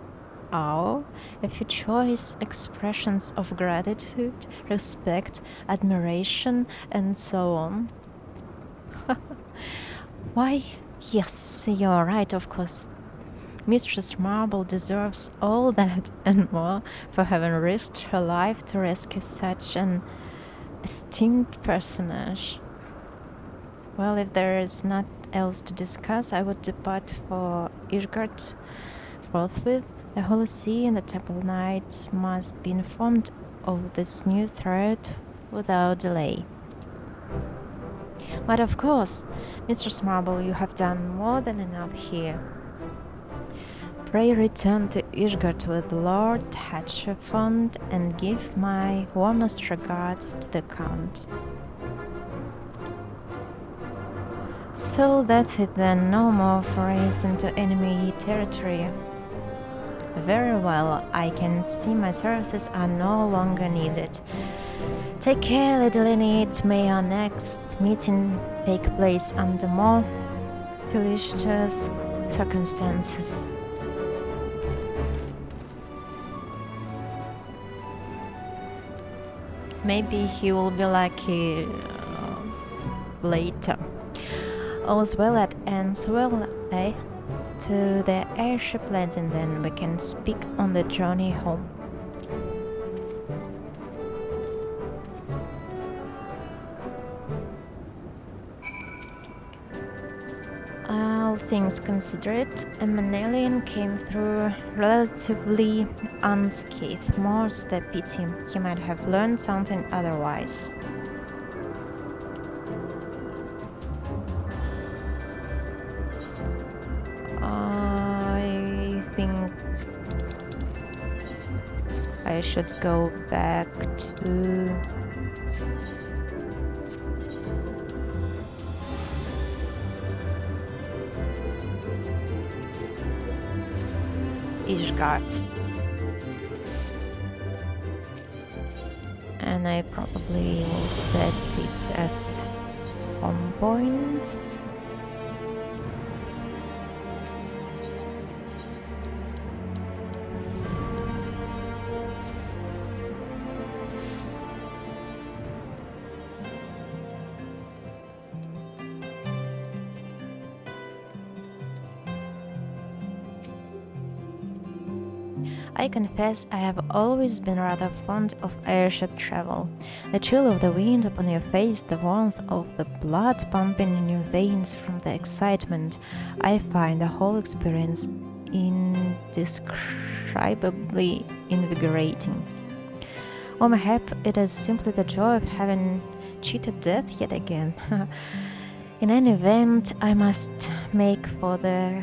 hour, a few choice expressions of gratitude, respect, admiration, and so on. Why, yes, you're right, of course. Mistress Marble deserves all that and more for having risked her life to rescue such an esteemed personage. Well, if there is not else to discuss, I would depart for Ishgard forthwith. The Holy See and the Temple Knights must be informed of this new threat without delay. But of course, Mistress Marble, you have done more than enough here. Pray return to Ishgard with Lord Hatchefond and give my warmest regards to the Count. So that's it then, no more forays into enemy territory. Very well, I can see my services are no longer needed. Take care, Lady Lineade. May our next meeting take place under more felicitous circumstances. Maybe he will be lucky later. All's well that ends well, eh? To the airship landing, then we can speak on the journey home. All things considered, a Manelian came through relatively unscathed. More's the pity. He might have learned something otherwise. I should go back to... Ishgard. And I probably will set it as home point. I confess I have always been rather fond of airship travel. The chill of the wind upon your face, the warmth of the blood pumping in your veins from the excitement. I find the whole experience indescribably invigorating. Or mayhap it is simply the joy of having cheated death yet again. In any event, I must make for the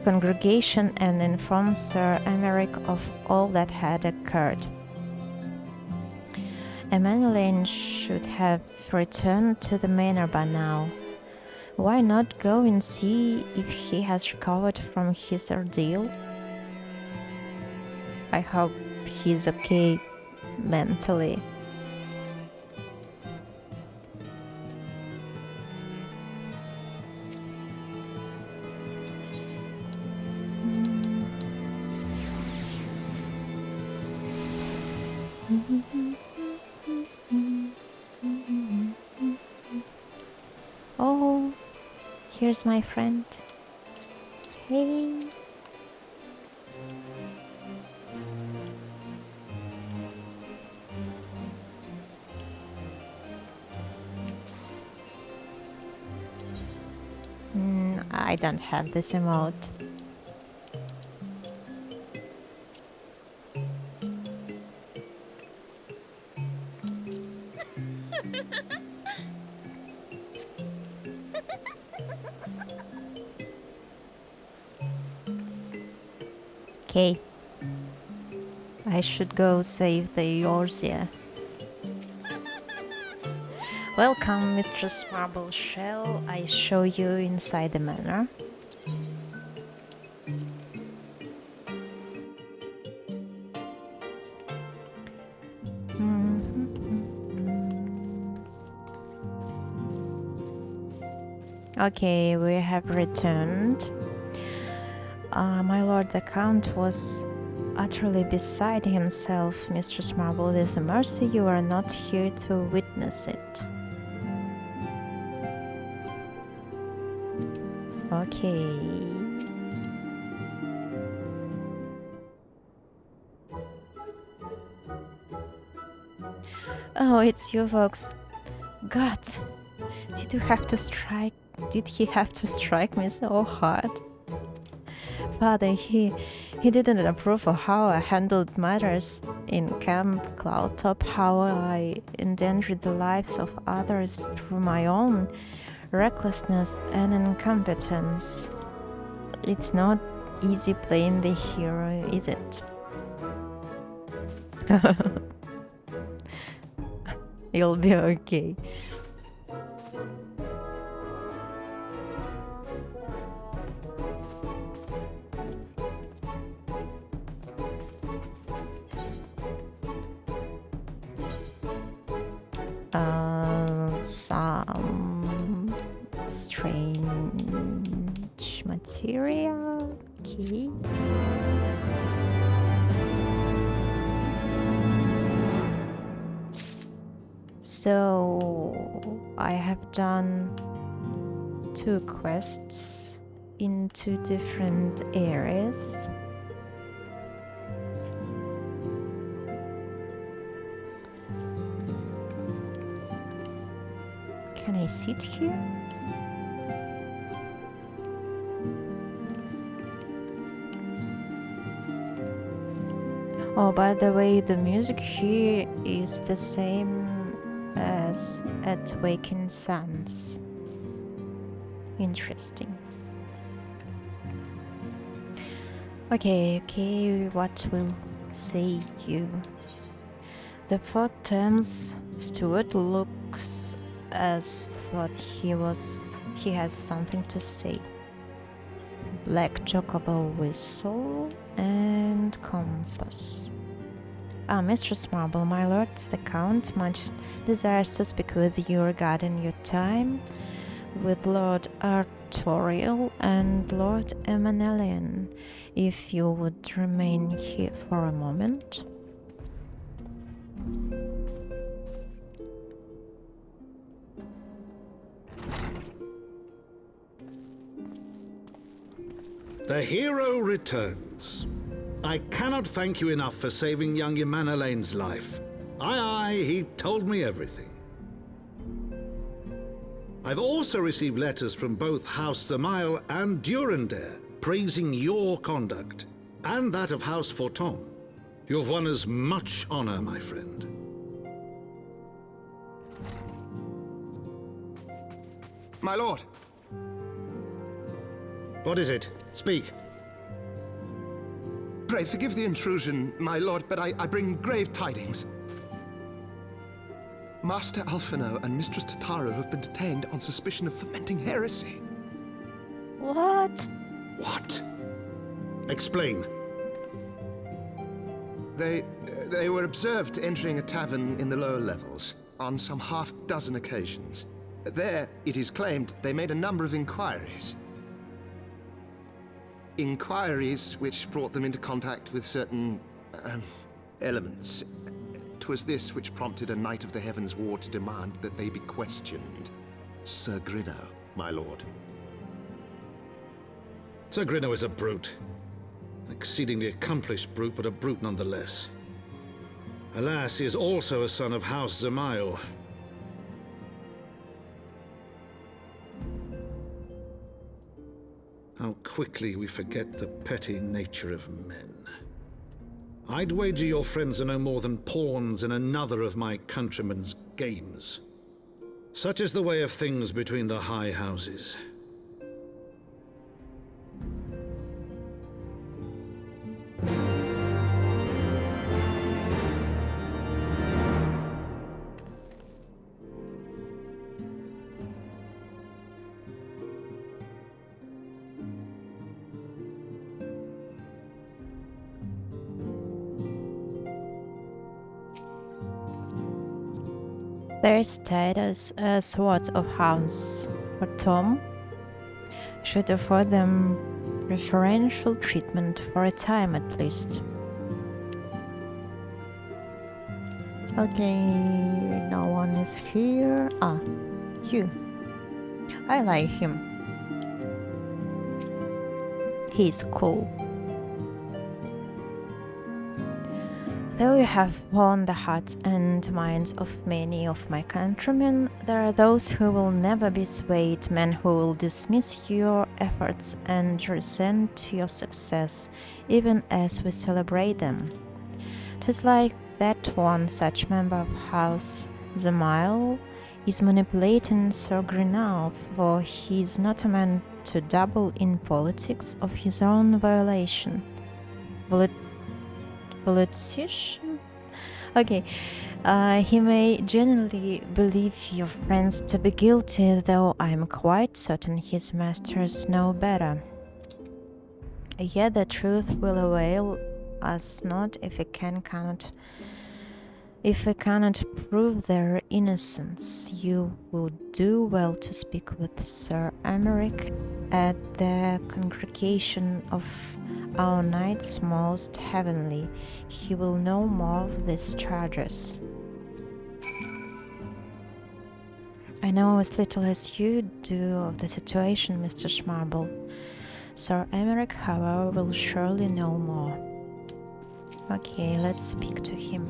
congregation and inform Sir Emeric of all that had occurred. Emmeline should have returned to the manor by now. Why not go and see if he has recovered from his ordeal? I hope he's okay mentally. Oh, here's my friend. Hey. I don't have this emote. Okay. I should go save the Eorzea. Welcome, Mistress Marble Shell. I show you inside the manor. Okay, we have returned. My lord the Count was utterly beside himself. Mistress Marble, it is a mercy you are not here to witness it. Okay. Oh, it's you folks. God, did you have to strike? Did he have to strike me so hard? Father, he didn't approve of how I handled matters in Camp Cloudtop, how I endangered the lives of others through my own recklessness and incompetence. It's not easy playing the hero, is it? You'll be okay. Some strange material. Okay. So I have done 2 quests in 2 different areas. Can I sit here? Oh, by the way, the music here is the same as at Waking Suns. Interesting. Okay, what will say you. The fourth term's steward looks as thought he has something to say. Black Chocobo whistle and compass. Mistress Marble, my lord, the Count much desires to speak with you regarding your time with Lord Artoirel and Lord Emanelian, if you would remain here for a moment. The hero returns. I cannot thank you enough for saving young Emanelian's life. Aye, he told me everything. I've also received letters from both House Zamail and Durandare praising your conduct, and that of House Forton. You've won us much honor, my friend. My lord! What is it? Speak. Pray forgive the intrusion, my lord, but I bring grave tidings. Master Alphino and Mistress Tataru have been detained on suspicion of fomenting heresy. What? What? Explain. They were observed entering a tavern in the lower levels on some half-dozen occasions. There, it is claimed, they made a number of inquiries. Inquiries which brought them into contact with certain elements. 'Twas this which prompted a Knight of the Heavensward to demand that they be questioned. Sir Grinno, my lord. Sir Grinno is a brute. An exceedingly accomplished brute, but a brute nonetheless. Alas, he is also a son of House Zamail. How quickly we forget the petty nature of men. I'd wager your friends are no more than pawns in another of my countrymen's games. Such is the way of things between the high houses. Their status as wards of House Forton should afford them preferential treatment for a time at least. Okay, no one is here. You. I like him. He's cool. Though you have won the hearts and minds of many of my countrymen, there are those who will never be swayed, men who will dismiss your efforts and resent your success, even as we celebrate them. 'Tis like that one such member of House Zamail is manipulating Sir Grinno, for he is not a man to dabble in politics of his own violation. Politician? Okay. He may genuinely believe your friends to be guilty, though I am quite certain his masters know better. Yet the truth will avail us not if we cannot prove their innocence. You would do well to speak with Sir Emeric at the congregation of our Knights Most Heavenly. He will know more of these charges. I know as little as you do of the situation, Mr. Schmarble. Sir Emeric, however, will surely know more. Okay, let's speak to him.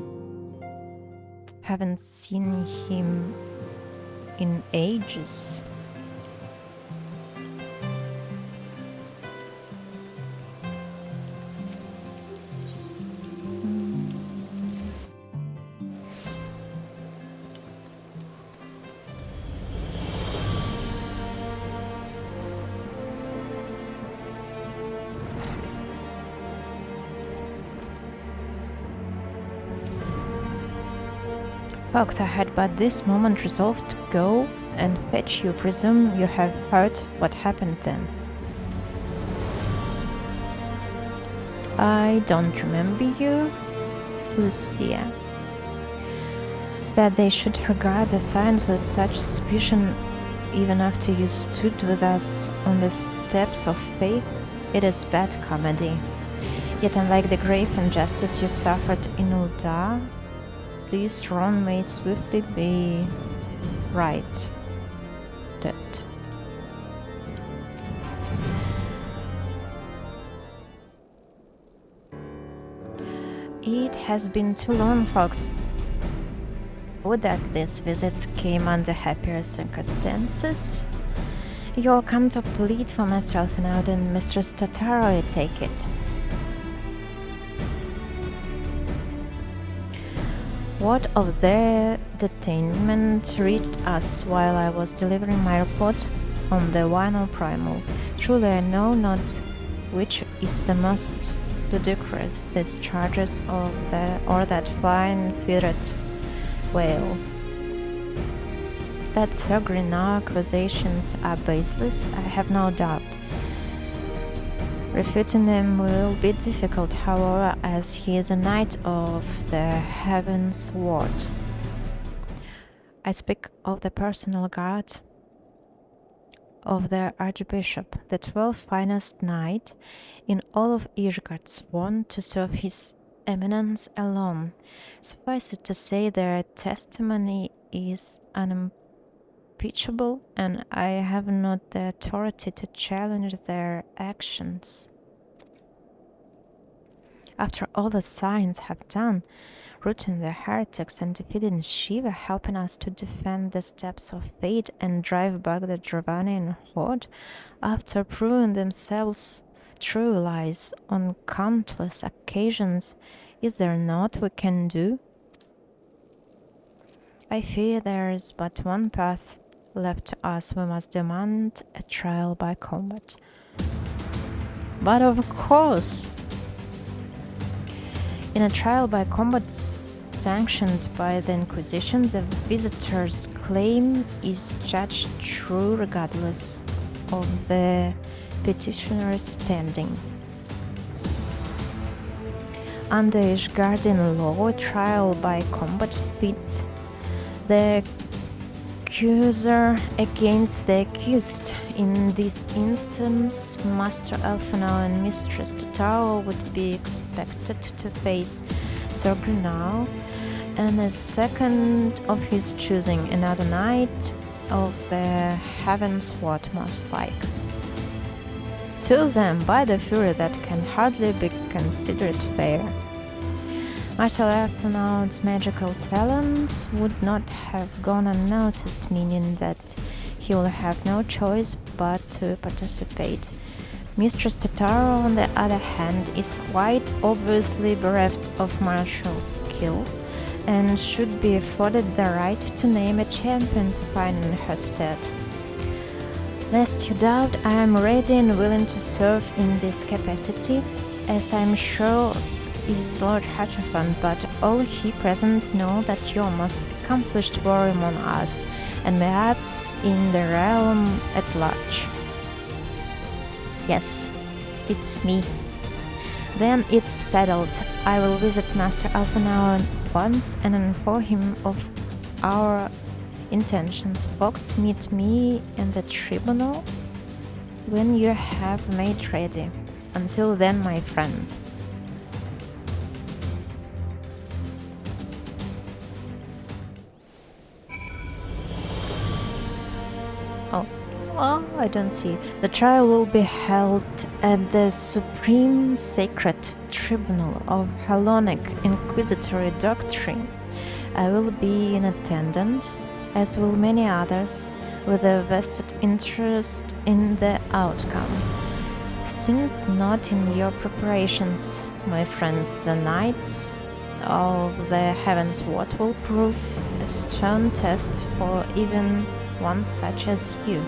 Haven't seen him in ages. Fox, I had but this moment resolved to go and fetch you. Presume you have heard what happened then. I don't remember you, Lucia. That they should regard the Scions with such suspicion even after you stood with us on the steps of faith, it is bad comedy. Yet unlike the grave injustice you suffered in Ul'dah, this wrong may swiftly be righted. It has been too long, Fox. Would that this visit came under happier circumstances? You're come to plead for Master Alphinaud and Mistress Totaro, I take it. Word of their detainment reached us while I was delivering my report on the Vanu Primal. Truly I know not which is the most ludicrous, these charges or that flying feathered whale. That Sir Greenar accusations are baseless, I have no doubt. Refuting them will be difficult, however, as he is a knight of the Heavensward. I speak of the personal guard of the Archbishop, the 12th finest knight in all of Ishgard, sworn to serve his eminence alone. Suffice it to say their testimony is unimpeachable, and I have not the authority to challenge their actions. After all the Scions have done, routing the heretics and defeating Shiva, helping us to defend the steps of fate and drive back the Dravanian horde, after proving themselves true allies on countless occasions, is there naught we can do? I fear there is but one path left to us. We must demand a trial by combat. But of course, in a trial by combat sanctioned by the Inquisition, the visitor's claim is judged true regardless of the petitioner's standing. Under Ishgardian law, a trial by combat pits the accuser against the accused. In this instance, Master Alphinaud and Mistress Totaro would be expected to face Sir Greenar and a second of his choosing, another knight of the Heavensward most like. Two of them by the fury that can hardly be considered fair. Master Alphinaud's magical talents would not have gone unnoticed, meaning that he will have no choice but to participate. Mistress Totaro, on the other hand, is quite obviously bereft of martial skill and should be afforded the right to name a champion to fight in her stead. Lest you doubt, I am ready and willing to serve in this capacity, as I am sure is Lord Hatchafan, but all he present know that you are most accomplished warrior among us, and mayhap in the realm at large. Yes, it's me. Then it's settled. I will visit Master Alphinaud once and inform him of our intentions. Fox, meet me in the tribunal when you have made ready. Until then, my friend. Oh, I don't see. The trial will be held at the Supreme Sacred Tribunal of Hellenic Inquisitory Doctrine. I will be in attendance, as will many others, with a vested interest in the outcome. Stint not in your preparations, my friends. The knights of the Heavensward will prove a stern test for even one such as you.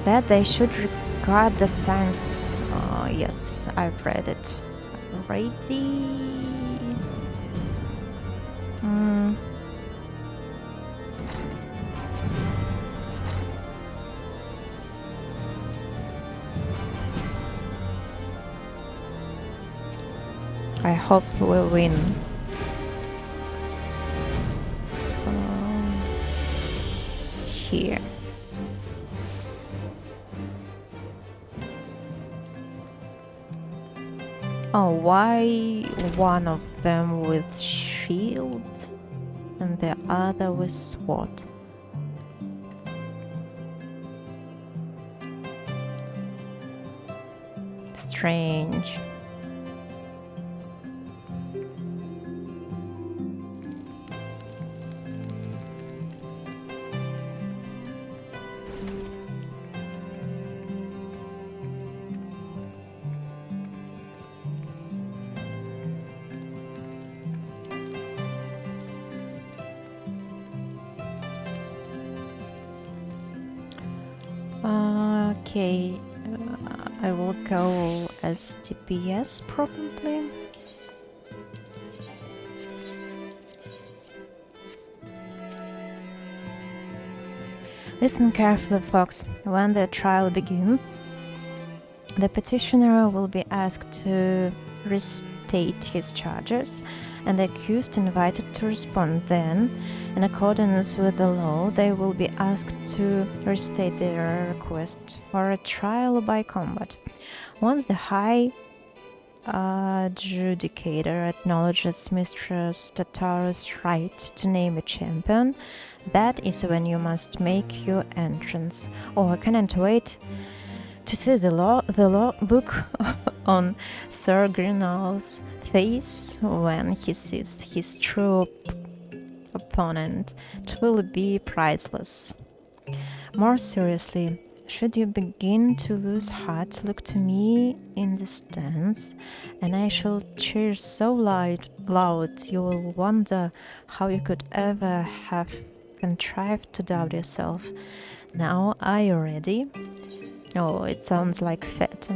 That they should regard the Scions. Oh, yes, I've read it already. I hope we'll win. Here. Oh, why one of them with shield and the other with sword? Strange. Okay, I will go as DPS probably. Listen carefully, Fox. When the trial begins, the petitioner will be asked to restate his charges, and the accused invited to respond. Then, in accordance with the law, they will be asked to restate their request for a trial by combat. Once the High Adjudicator acknowledges Mistress Tataru's right to name a champion, that is when you must make your entrance. Oh, I cannot wait to see the look on Sir Grinald's face when he sees his true opponent. It will be priceless. More seriously, should you begin to lose heart, look to me in the stands, and I shall cheer so loud you will wonder how you could ever have contrived to doubt yourself. Now, are you ready? Oh, it sounds like fat.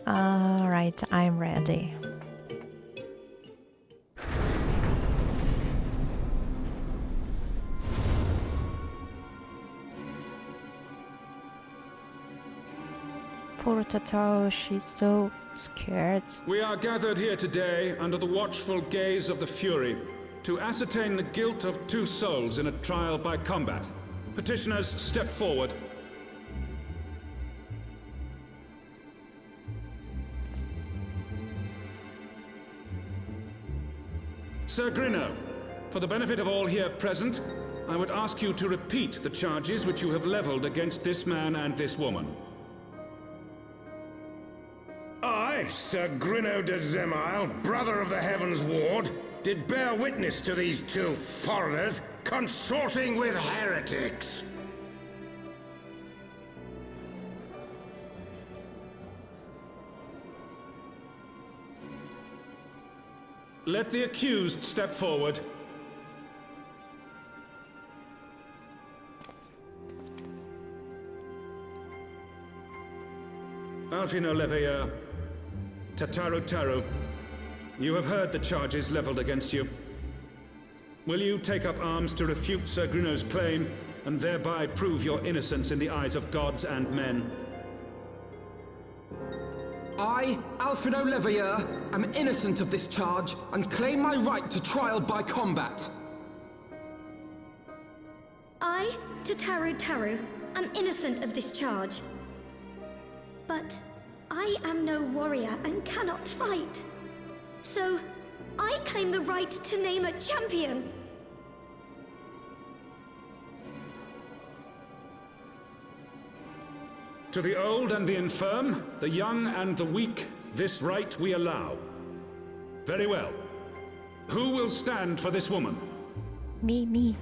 Alright, I'm ready. Poor Tataru, she's so scared. We are gathered here today under the watchful gaze of the Fury to ascertain the guilt of 2 souls in a trial by combat. Petitioners, step forward. Sir Grinno, for the benefit of all here present, I would ask you to repeat the charges which you have leveled against this man and this woman. I, Sir Grinno de Zemile, brother of the Heavensward, did bear witness to these 2 foreigners consorting with heretics. Let the accused step forward. Alfino Leveilleur, Tataru, you have heard the charges leveled against you. Will you take up arms to refute Sir Grinno's claim, and thereby prove your innocence in the eyes of gods and men? I, Alfino Leveilleur, am innocent of this charge and claim my right to trial by combat. I, Tataru, am innocent of this charge. But I am no warrior and cannot fight. So, I claim the right to name a champion. To the old and the infirm, the young and the weak, this right we allow. Very well. Who will stand for this woman? Me.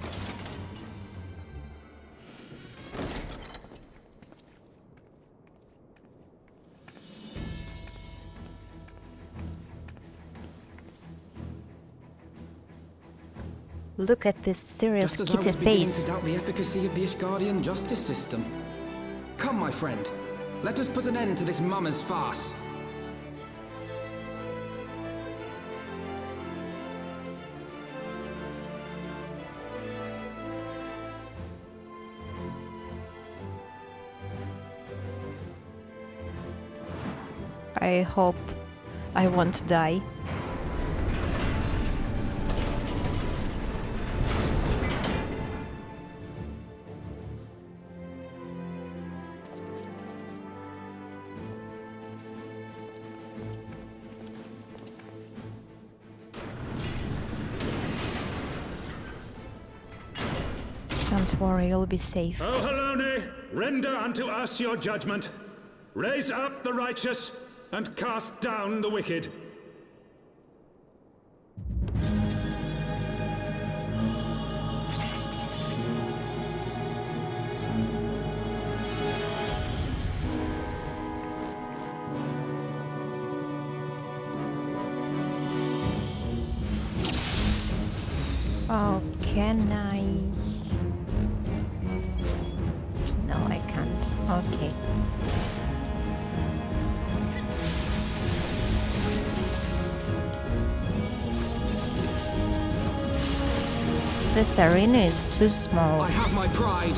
Look at this serious Just as I kitty was beginning face. to doubt the efficacy of the Ishgardian justice system. Come, my friend. Let us put an end to this mummer's farce. I hope I won't die. Don't worry, you'll be safe. O Halone, render unto us your judgment. Raise up the righteous, and cast down the wicked. Oh, can I? No, I can't. Okay. This arena is too small. I have my pride.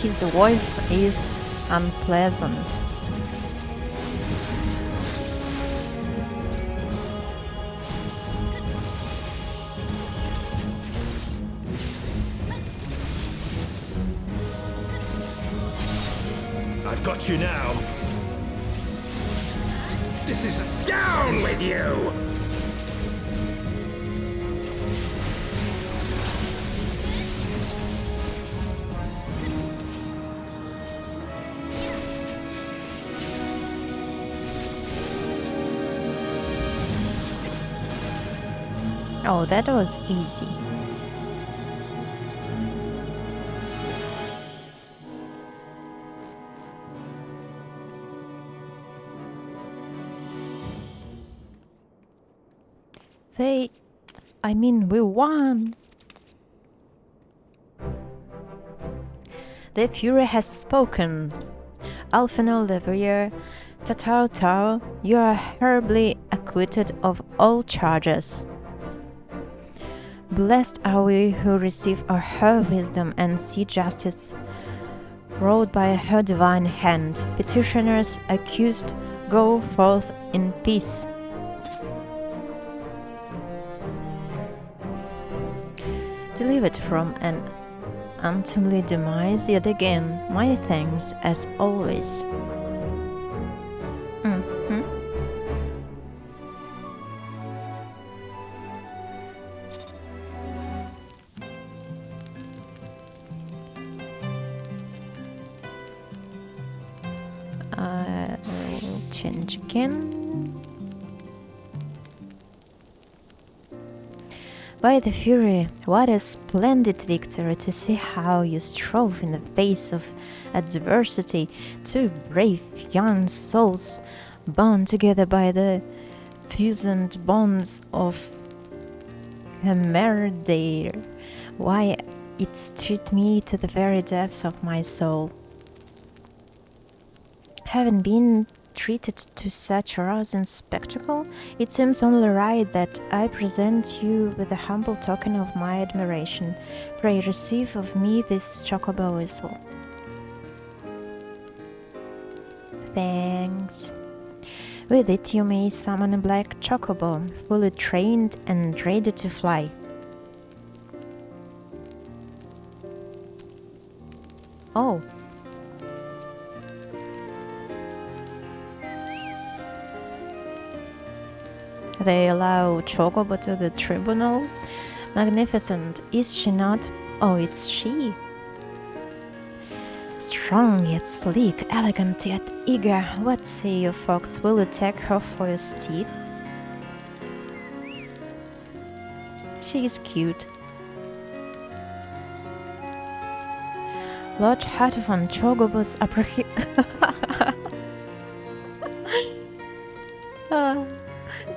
His voice is unpleasant. I've got you now. This is down with you! Oh, that was easy. We won! The Fury has spoken. Alphinaud Leverrier, Tataru, you are horribly acquitted of all charges. Blessed are we who receive her wisdom and see justice wrought by her divine hand. Petitioners accused, go forth in peace. Delivered from an untimely demise yet again, my thanks as always. I'll change again. By the Fury, what a splendid victory to see how you strove in the face of adversity, two brave young souls bound together by the puissant bonds of camaraderie. Why, it stirred me to the very depths of my soul. Having been treated to such a rousing spectacle, it seems only right that I present you with a humble token of my admiration. Pray receive of me this chocobo whistle. Thanks. With it you may summon a black chocobo, fully trained and ready to fly. Oh. They allow Chocobo to the tribunal? Magnificent. Is she not? Oh, it's she. Strong yet sleek, elegant yet eager. What say you, Fox? Will you take her for your steed? She is cute. Lord Hatafon, Chocobos are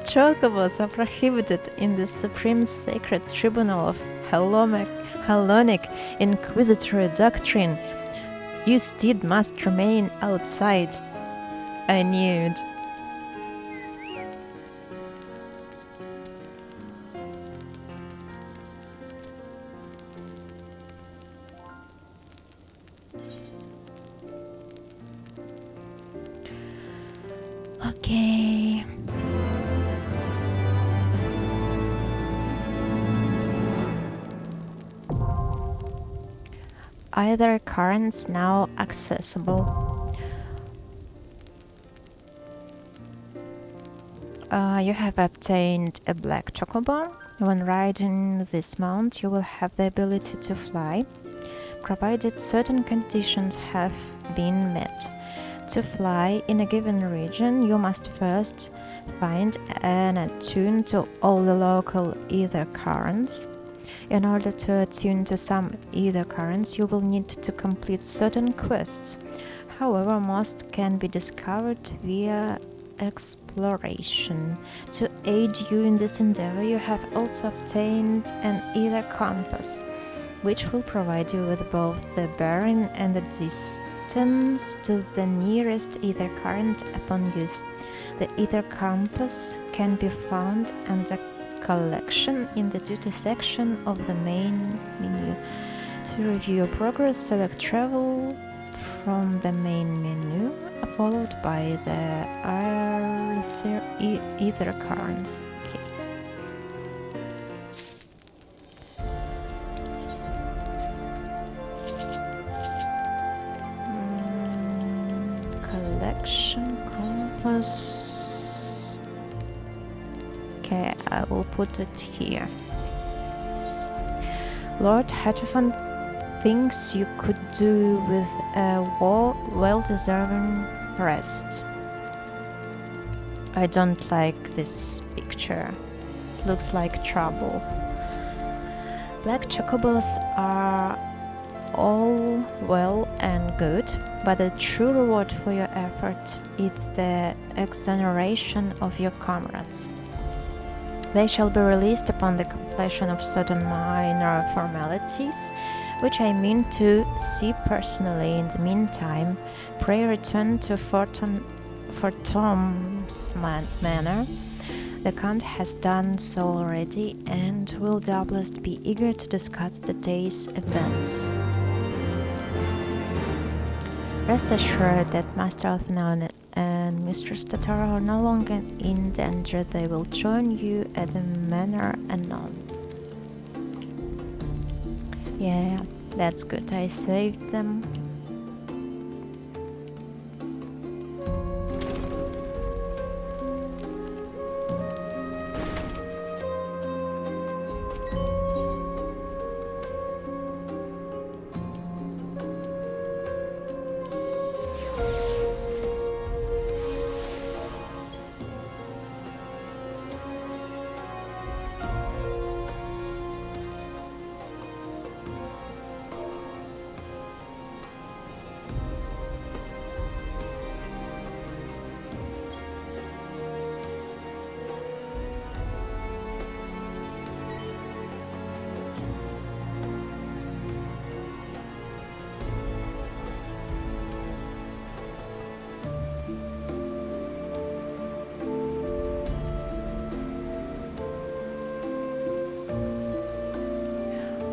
Chocobos are prohibited in the Supreme Sacred Tribunal of Hellenic Inquisitory Doctrine. You steed must remain outside. I knew it. Okay. Either currents now accessible. You have obtained a Black Chocobo. When riding this mount, you will have the ability to fly, provided certain conditions have been met. To fly in a given region, you must first find and attune to all the local ether currents. In order to attune to some ether currents, you will need to complete certain quests. However, most can be discovered via exploration. To aid you in this endeavor, you have also obtained an ether compass, which will provide you with both the bearing and the distance to the nearest ether current upon use. The ether compass can be found under collection in the duty section of the main menu. To review your progress, select travel from the main menu, followed by the ether currents. Okay. Collection compass. Okay, I will put it here. Lord Hatchafan thinks you could do with a well-deserving rest. I don't like this picture. Looks like trouble. Black Chocobos are all well and good, but the true reward for your effort is the exoneration of your comrades. They shall be released upon the completion of certain minor formalities, which I mean to see personally. In the meantime, pray return to Tom's Manor. The Count has done so already and will doubtless be eager to discuss the day's events. Rest assured that Master Alphinaud and Mistress Tatara are no longer in danger. They will join you at the manor anon. Yeah, that's good. I saved them.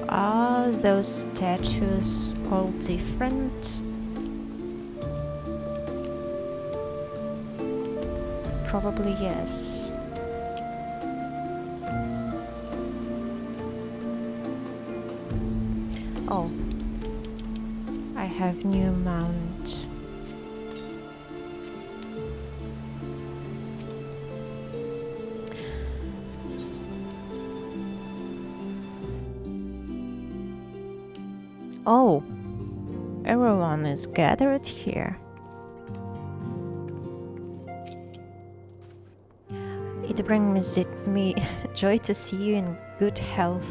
Are those statues all different? Probably yes. Oh, I have new mount. Oh, everyone is gathered here. It brings me joy to see you in good health.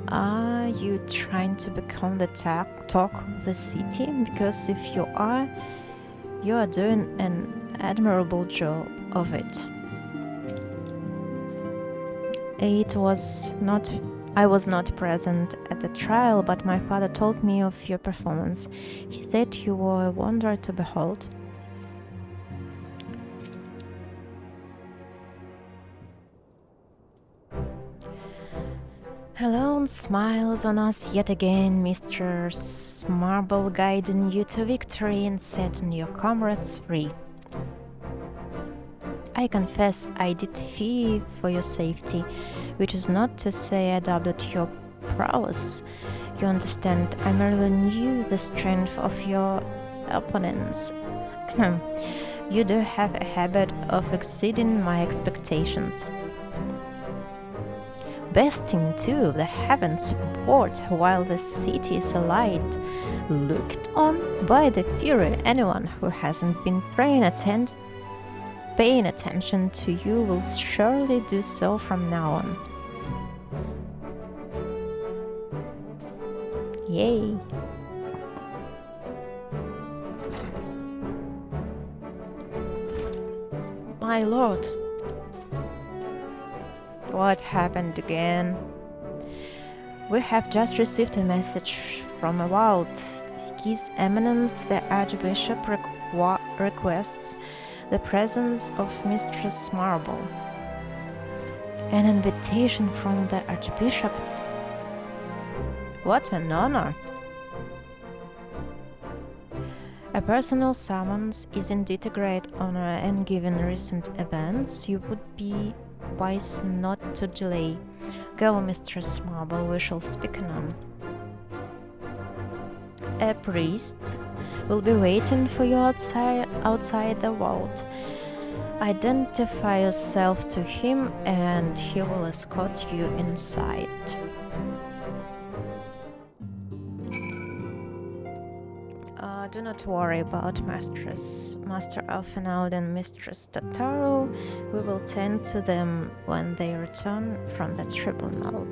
Are you trying to become the talk of the city? Because if you are doing an admirable job of it. I was not present at the trial, but my father told me of your performance. He said you were a wonder to behold. Alone smiles on us yet again, Mr. Marble, guiding you to victory and setting your comrades free. I confess I did fear for your safety, which is not to say I doubted your prowess. You understand, I merely knew the strength of your opponents. You do have a habit of exceeding my expectations. Besting too the Heavensward while the city is alight, looked on by the fury. Anyone who hasn't been paying attention to you will surely do so from now on. Yay! My lord! What happened again? We have just received a message from a vault. His Eminence the Archbishop requests the presence of Mistress Marble. An invitation from the Archbishop? What an honor! A personal summons is indeed a great honor, and given recent events, you would be wise not to delay. Go, Mistress Marble, we shall speak anon. A priest will be waiting for you outside the vault. Identify yourself to him and he will escort you inside. Do not worry about Master Alphinaud and Mistress Tataru. We will tend to them when they return from the tribunal.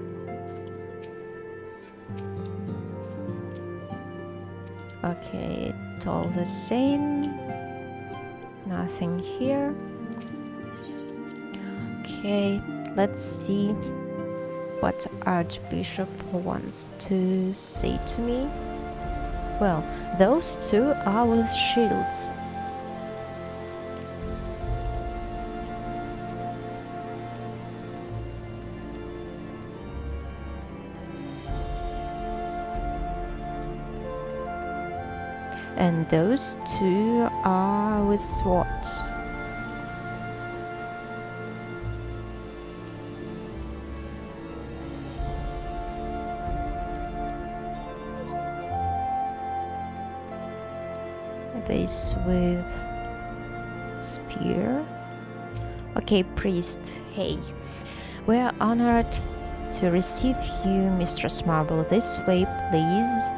Okay, it's all the same. Nothing here. Okay, let's see what Archbishop wants to say to me. Well, those two are with shields. And those two are with swords. This with spear. Okay, priest, hey. We are honored to receive you, Mistress Marble. This way, please.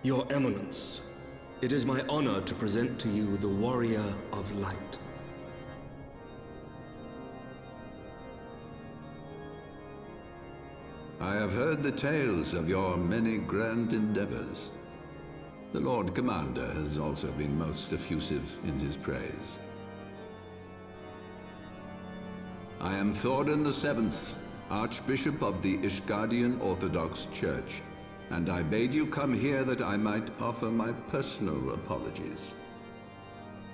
Your Eminence, it is my honor to present to you the Warrior of Light. I have heard the tales of your many grand endeavors. The Lord Commander has also been most effusive in his praise. I am Thordan VII, Archbishop of the Ishgardian Orthodox Church, and I bade you come here that I might offer my personal apologies.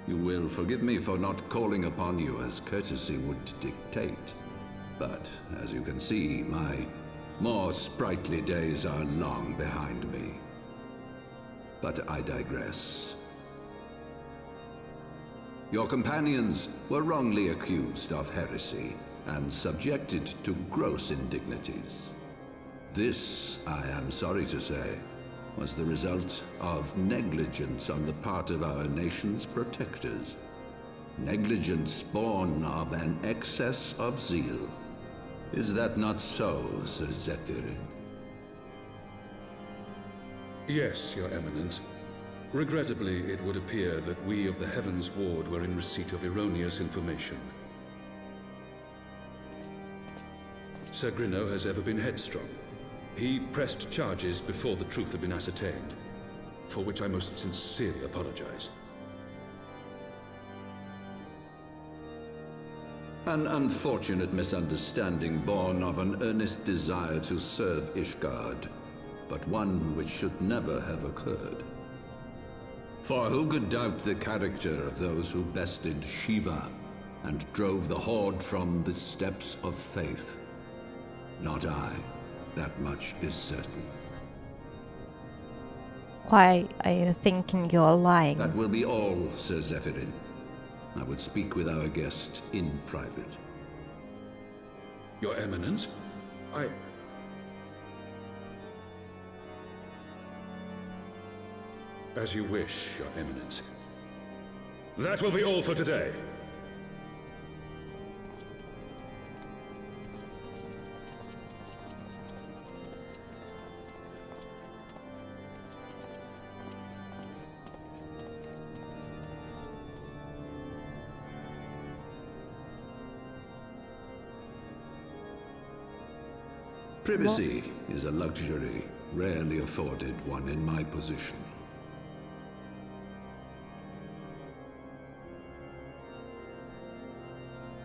You will forgive me for not calling upon you as courtesy would dictate, but as you can see, my more sprightly days are long behind me. But I digress. Your companions were wrongly accused of heresy and subjected to gross indignities. This, I am sorry to say, was the result of negligence on the part of our nation's protectors. Negligence born of an excess of zeal. Is that not so, Sir Zephyrin? Yes, Your Eminence. Regrettably, it would appear that we of the Heavensward were in receipt of erroneous information. Sir Grinno has ever been headstrong. He pressed charges before the truth had been ascertained, for which I most sincerely apologize. An unfortunate misunderstanding born of an earnest desire to serve Ishgard, but one which should never have occurred. For who could doubt the character of those who bested Shiva and drove the Horde from the steps of faith? Not I. That much is certain. Why are you thinking you're lying? That will be all, Sir Zephyrin. I would speak with our guest in private. Your Eminence, As you wish, Your Eminence. That will be all for today. Privacy is a luxury rarely afforded one in my position.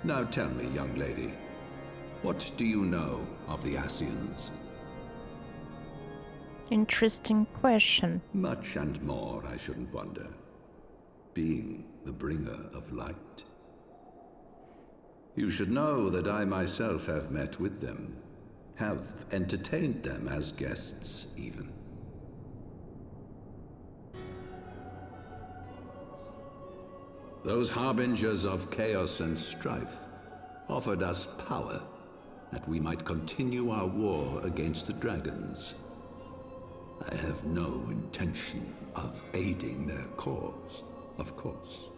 Now tell me, young lady, what do you know of the Scions? Interesting question. Much and more, I shouldn't wonder. Being the bringer of light. You should know that I myself have met with them, have entertained them as guests, even. Those harbingers of chaos and strife offered us power, that we might continue our war against the dragons. I have no intention of aiding their cause, of course,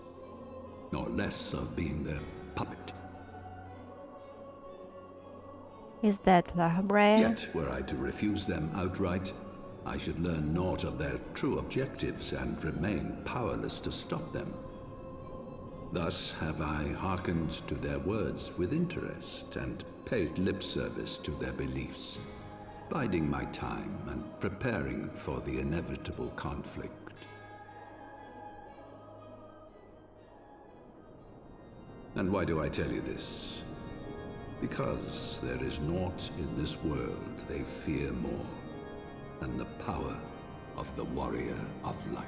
nor less of being their puppet. Is that Raubahn? Yet, were I to refuse them outright, I should learn naught of their true objectives and remain powerless to stop them. Thus have I hearkened to their words with interest and paid lip service to their beliefs, biding my time and preparing for the inevitable conflict. And why do I tell you this? Because there is naught in this world they fear more than the power of the warrior of light.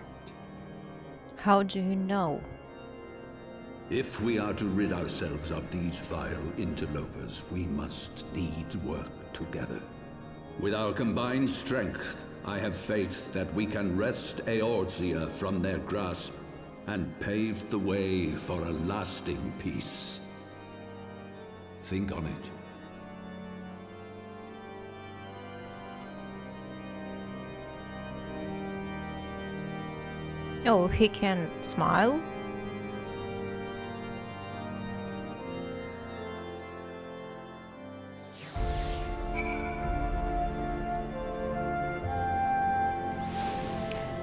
How do you know? If we are to rid ourselves of these vile interlopers, we must needs work together. With our combined strength, I have faith that we can wrest Eorzea from their grasp and pave the way for a lasting peace. Think on it. Oh, he can smile?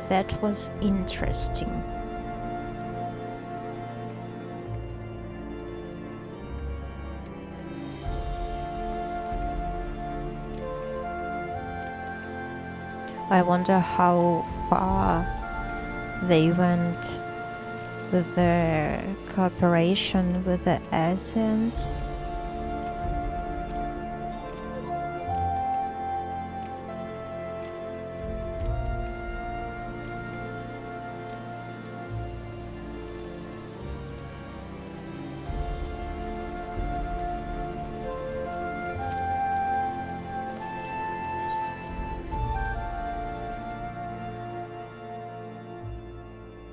That was interesting. I wonder how far they went with their cooperation with the Scions.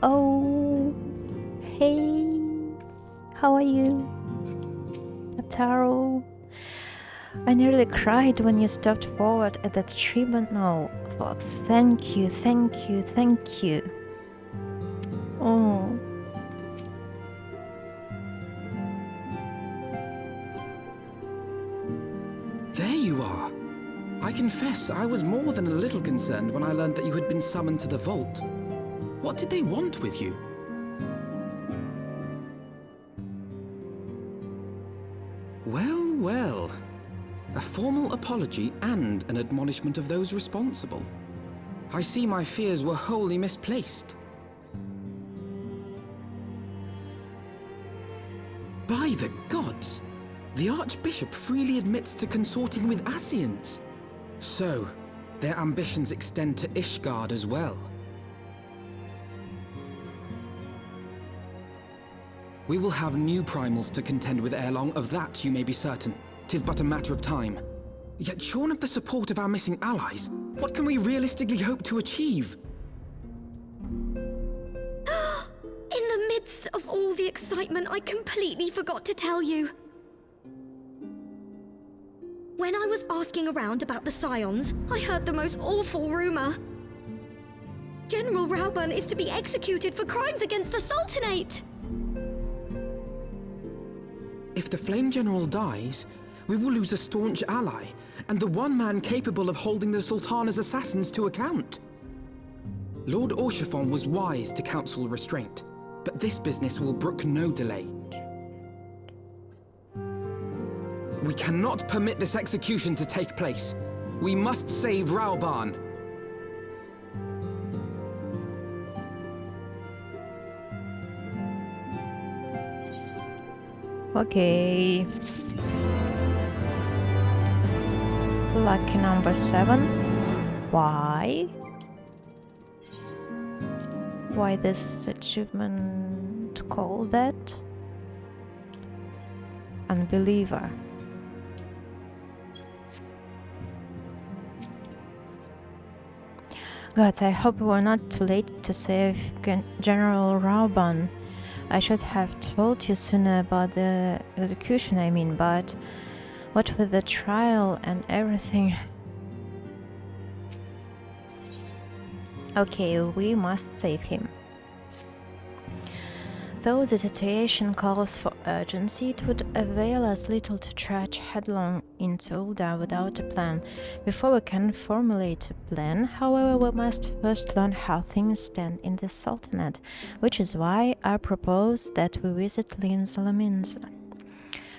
Oh, hey, how are you, Taro? I nearly cried when you stepped forward at that tribunal, Fox. Thank you, thank you, thank you. Oh. There you are. I confess, I was more than a little concerned when I learned that you had been summoned to the vault. What did they want with you? Well, well. A formal apology and an admonishment of those responsible. I see my fears were wholly misplaced. By the gods! The Archbishop freely admits to consorting with Scions. So, their ambitions extend to Ishgard as well. We will have new primals to contend with ere long, of that you may be certain. 'Tis but a matter of time. Yet shorn of the support of our missing allies, what can we realistically hope to achieve? In the midst of all the excitement, I completely forgot to tell you. When I was asking around about the Scions, I heard the most awful rumor. General Raubahn is to be executed for crimes against the Sultanate! If the Flame General dies, we will lose a staunch ally, and the one man capable of holding the Sultana's assassins to account. Lord Orchiphon was wise to counsel restraint, but this business will brook no delay. We cannot permit this execution to take place. We must save Raubahn. Okay. Lucky number 7. Why? Why this achievement called that? Unbeliever. Gods, I hope we were not too late to save General Raubahn. I should have told you sooner about the execution, but what with the trial and everything. Okay, we must save him. Though the situation calls for urgency, it would avail us little to trudge headlong into Ul'dah without a plan. Before we can formulate a plan, however, we must first learn how things stand in the Sultanate, which is why I propose that we visit Limsa.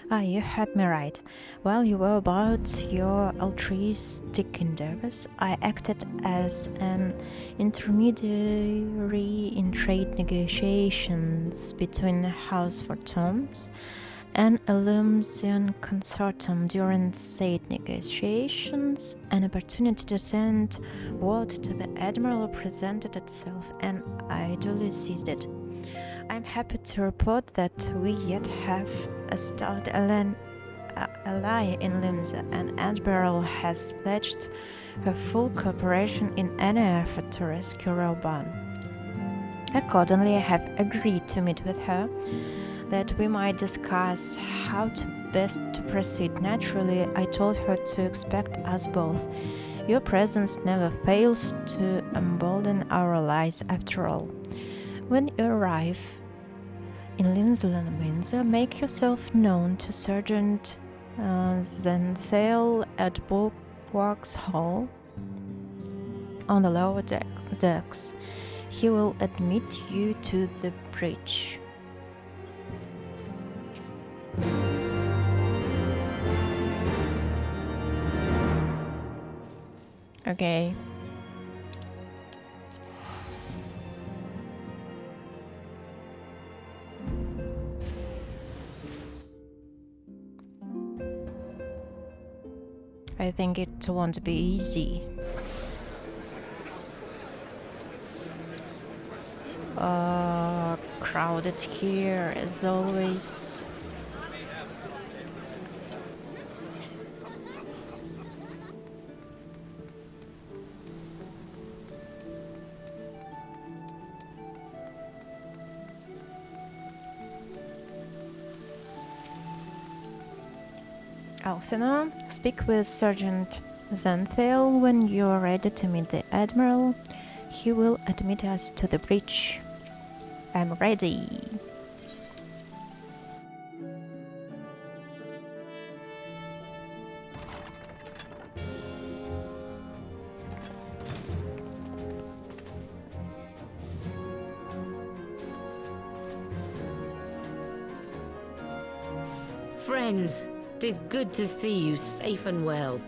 You had me right. While you were about your altruistic endeavors, I acted as an intermediary in trade negotiations between House for Tombs and a Limsian consortium. During said negotiations, an opportunity to send word to the Admiral presented itself, and I duly seized it. I'm happy to report that we yet have a stout ally in Limsa, and Admiral has pledged her full cooperation in any effort to rescue Raubahn. Accordingly, I have agreed to meet with her, that we might discuss how best to proceed. Naturally, I told her to expect us both. Your presence never fails to embolden our allies after all. When you arrive in Limsa, make yourself known to Sergeant Zenthale at Bulwark's Hall on the lower decks. He will admit you to the bridge. Okay. I think it won't be easy. Crowded here as always. Alfina, speak with Sergeant Zenthale when you are ready to meet the Admiral. He will admit us to the bridge. I'm ready. Friends, 'Tis good to see you safe and well.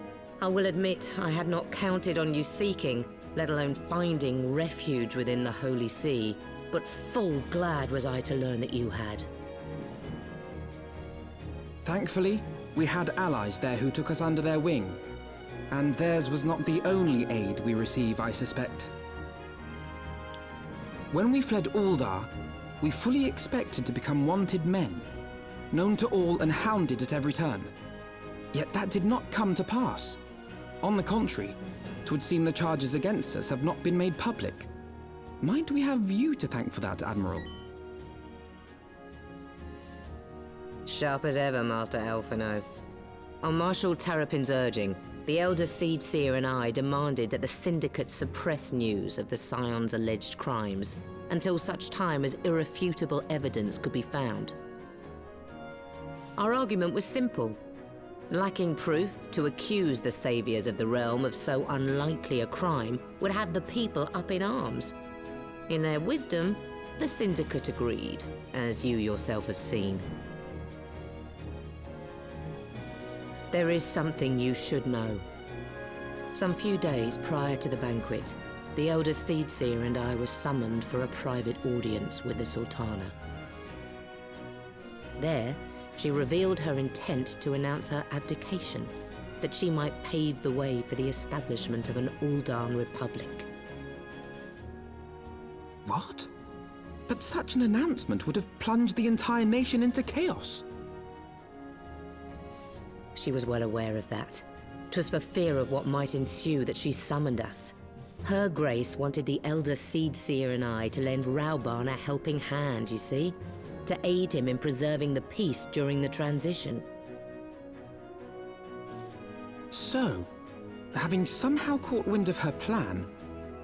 I will admit I had not counted on you seeking, let alone finding refuge within the Holy See, but full glad was I to learn that you had. Thankfully, we had allies there who took us under their wing. And theirs was not the only aid we receive, I suspect. When we fled Ul'dah, we fully expected to become wanted men, known to all and hounded at every turn. Yet that did not come to pass. On the contrary, 'twould seem the charges against us have not been made public. Might we have you to thank for that, Admiral? Sharp as ever, Master Alphino. On Marshal Terrapin's urging, the Elder Seedseer and I demanded that the Syndicate suppress news of the Scions' alleged crimes until such time as irrefutable evidence could be found. Our argument was simple. Lacking proof, to accuse the saviors of the realm of so unlikely a crime would have the people up in arms. In their wisdom, the Syndicate agreed, as you yourself have seen. There is something you should know. Some few days prior to the banquet, the Elder Seedseer and I were summoned for a private audience with the Sultana. There, she revealed her intent to announce her abdication, that she might pave the way for the establishment of an Ul'dah republic. What? But such an announcement would have plunged the entire nation into chaos. She was well aware of that. 'Twas for fear of what might ensue that she summoned us. Her Grace wanted the Elder Seedseer and I to lend Raubahn a helping hand, you see? To aid him in preserving the peace during the transition. So, having somehow caught wind of her plan,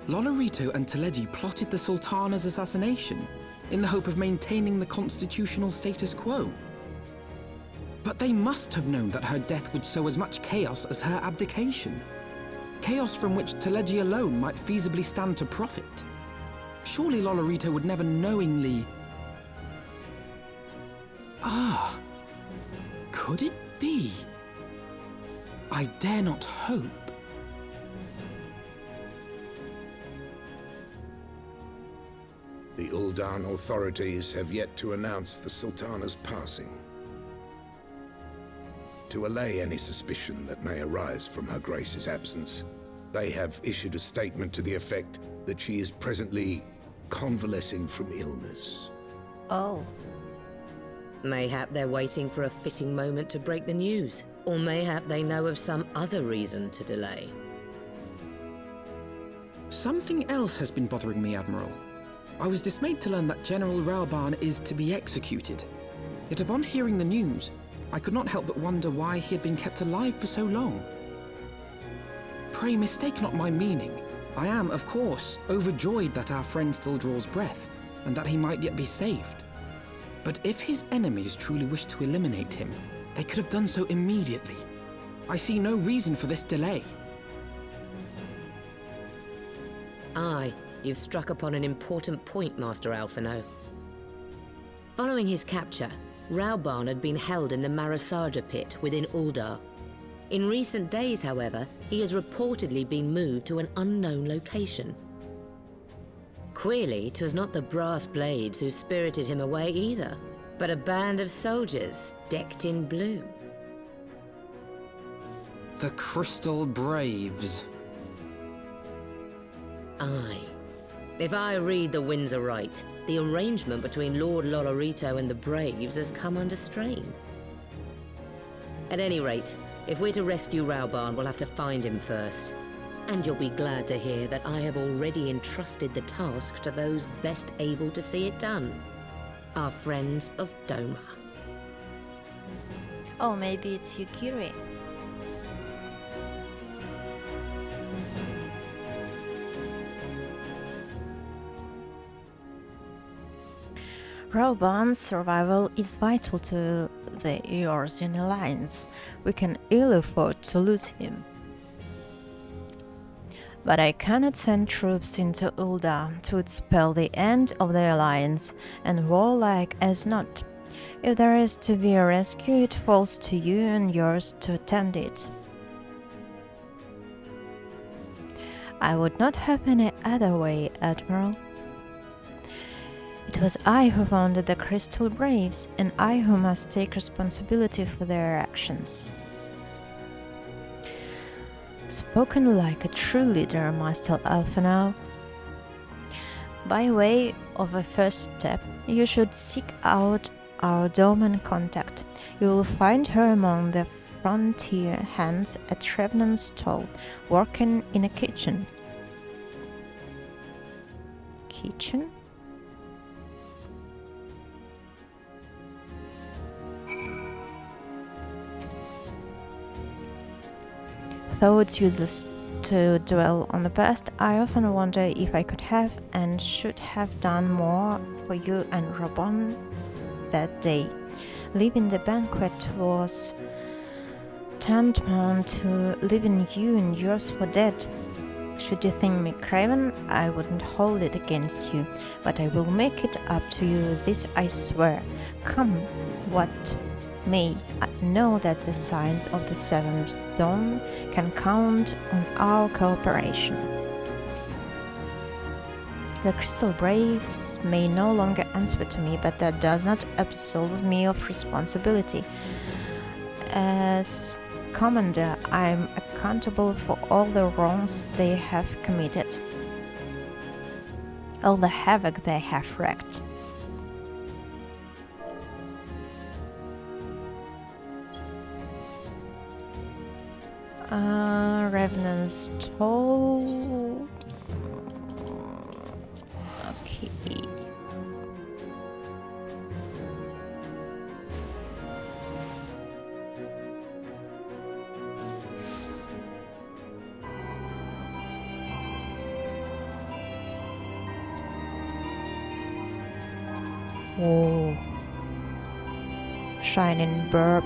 Lolorito and Teleji plotted the Sultana's assassination in the hope of maintaining the constitutional status quo. But they must have known that her death would sow as much chaos as her abdication. Chaos from which Teleji alone might feasibly stand to profit. Surely Lolorito would never knowingly... Ah, could it be? I dare not hope. The Ul'dah authorities have yet to announce the Sultana's passing. To allay any suspicion that may arise from Her Grace's absence, they have issued a statement to the effect that she is presently convalescing from illness. Oh. Mayhap they're waiting for a fitting moment to break the news, or mayhap they know of some other reason to delay. Something else has been bothering me, Admiral. I was dismayed to learn that General Raubahn is to be executed. Yet upon hearing the news, I could not help but wonder why he had been kept alive for so long. Pray mistake not my meaning. I am, of course, overjoyed that our friend still draws breath, and that he might yet be saved. But if his enemies truly wished to eliminate him, they could have done so immediately. I see no reason for this delay. Aye, you've struck upon an important point, Master Alphino. Following his capture, Raubahn had been held in the Marasaja pit within Ul'dah. In recent days, however, he has reportedly been moved to an unknown location. Queerly, 'twas not the brass blades who spirited him away either, but a band of soldiers decked in blue. The Crystal Braves. Aye. If I read the winds aright, the arrangement between Lord Lolorito and the Braves has come under strain. At any rate, if we're to rescue Raubahn, we'll have to find him first. And you'll be glad to hear that I have already entrusted the task to those best able to see it done. Our friends of Doma. Oh, maybe it's Yukiri. Raubahn's survival is vital to the Eorzean Alliance. We can ill afford to lose him. But I cannot send troops into Ul'dah to spell the end of the Alliance, and warlike as not, If there is to be a rescue, it falls to you and yours to attend it. I would not have any other way, Admiral. It was I who founded the Crystal Braves, and I who must take responsibility for their actions. Spoken like a true leader, Master Alphinaud. By way of a first step, you should seek out our Doman contact. You will find her among the frontier hands at Revenant's stall, working in a kitchen. Kitchen? Though it's useless to dwell on the past, I often wonder if I could have and should have done more for you and Raubahn that day. Leaving the banquet was tantamount to leaving you and yours for dead. Should you think me craven, I wouldn't hold it against you, but I will make it up to you, this I swear. Come what may, I know that the Scions of the Seventh Dawn can count on our cooperation. The Crystal Braves may no longer answer to me, but that does not absolve me of responsibility. As Commander, I am accountable for all the wrongs they have committed, all the havoc they have wreaked. Revenant's Toll. Okay. Oh. Shining Burp.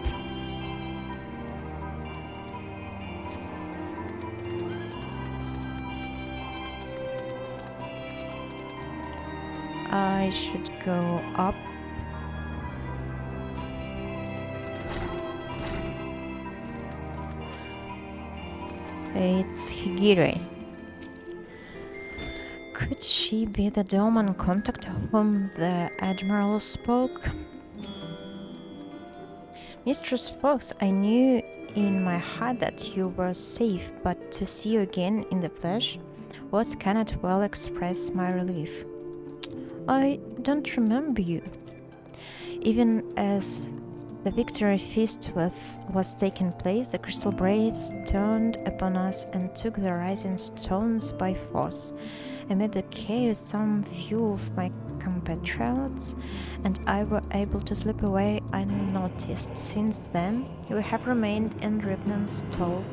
I should go up. It's Higiri. Could she be the Doman contact of whom the Admiral spoke? Mistress Fox, I knew in my heart that you were safe, but to see you again in the flesh, words cannot well express my relief. I don't remember you. Even as the victory feast was taking place, the Crystal Braves turned upon us and took the rising stones by force. Amid the chaos, some few of my compatriots and I were able to slip away unnoticed. Since then, we have remained in Revenant's Toll,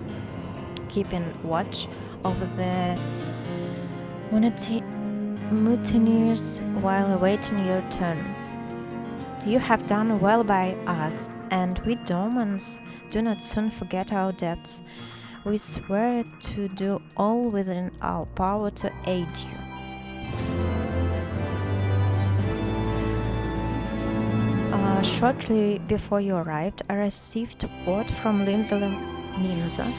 keeping watch over the mutineers while awaiting your turn. You have done well by us, and we Domans do not soon forget our debts. We swear to do all within our power to aid you. Shortly before you arrived, I received word from Limsa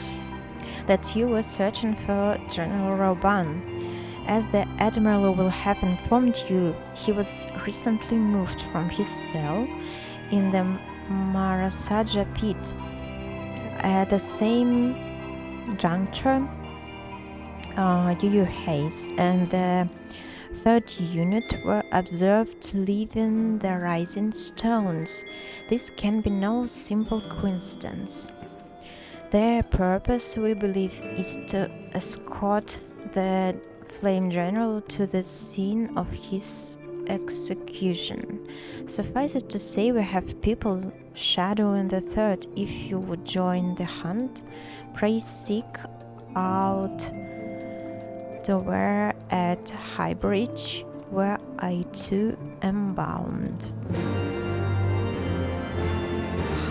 that you were searching for General Raubahn. As the Admiral will have informed you, he was recently moved from his cell in the Marasaja pit. At the same juncture, Yu Hayes and the 3rd unit were observed leaving the Rising Stones. This can be no simple coincidence. Their purpose, we believe, is to escort the Flame General to the scene of his execution. Suffice it to say, we have people shadowing the 3rd. If you would join the hunt, pray seek out Dover at Highbridge, where I too am bound.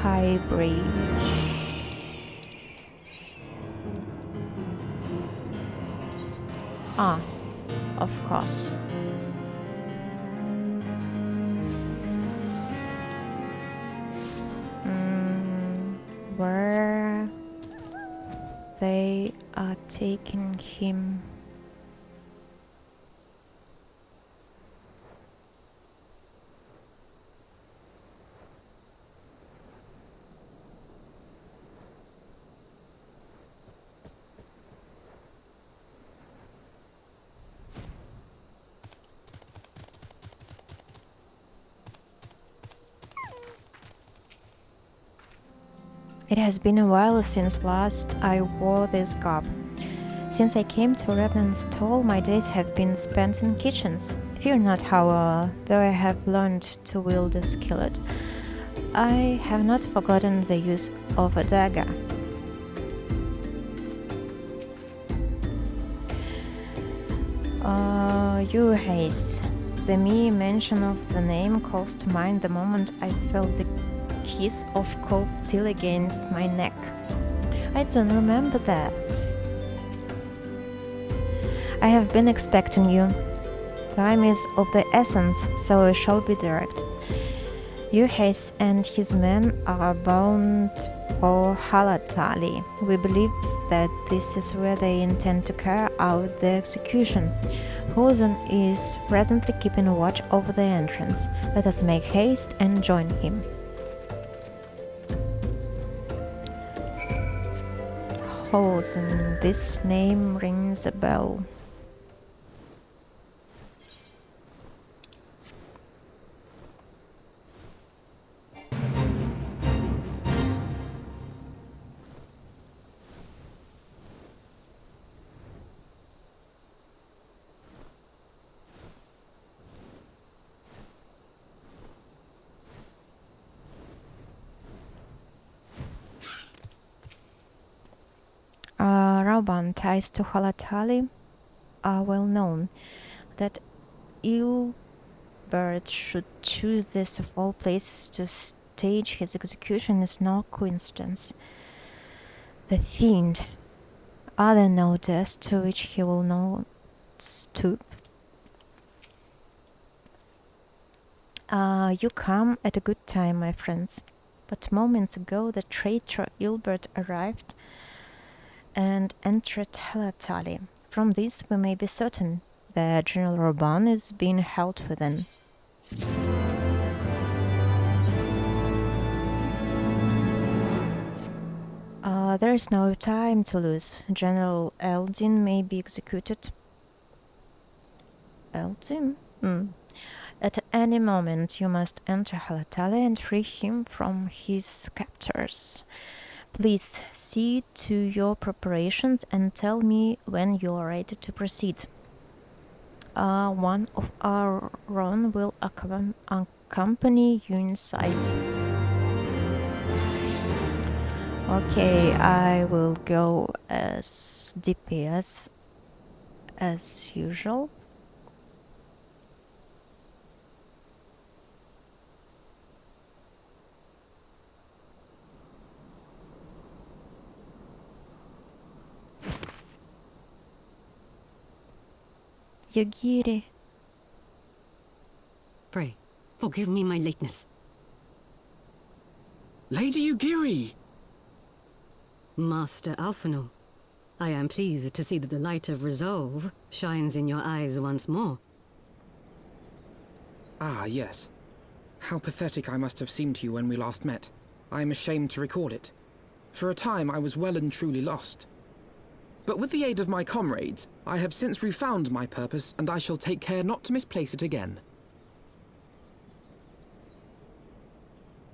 Highbridge. Ah, of course. they are taking him. It has been a while since last I wore this garb. Since I came to Revenant's Toll, my days have been spent in kitchens. Fear not, however, though I have learned to wield a skillet. I have not forgotten the use of a dagger. Yuhace. The mere mention of the name calls to mind the moment I felt the kiss of cold steel against my neck. I don't remember that. I have been expecting you. Time is of the essence, so I shall be direct. Yuhace and his men are bound for Halatali. We believe that this is where they intend to carry out the execution. Hozan is presently keeping watch over the entrance. Let us make haste and join him. Hozan, this name rings a bell. Raubahn ties to Halatali are well known. That Ilbert should choose this of all places to stage his execution is no coincidence. The fiend. Are there no deaths to which he will not stoop? You come at a good time, my friends. But moments ago the traitor Ilbert arrived and entered Halatali. From this we may be certain that General Raubahn is being held within. There is no time to lose. General Eldin may be executed. Eldin? At any moment you must enter Halatali and free him from his captors. Please see to your preparations and tell me when you are ready to proceed. One of our own will accompany you inside. Okay, I will go as DPS as usual. Yugiri. Pray, forgive me my lateness. Lady Ugiri! Master Alphino, I am pleased to see that the light of resolve shines in your eyes once more. Ah, yes. How pathetic I must have seemed to you when we last met. I am ashamed to recall it. For a time I was well and truly lost. But with the aid of my comrades, I have since refound my purpose, and I shall take care not to misplace it again.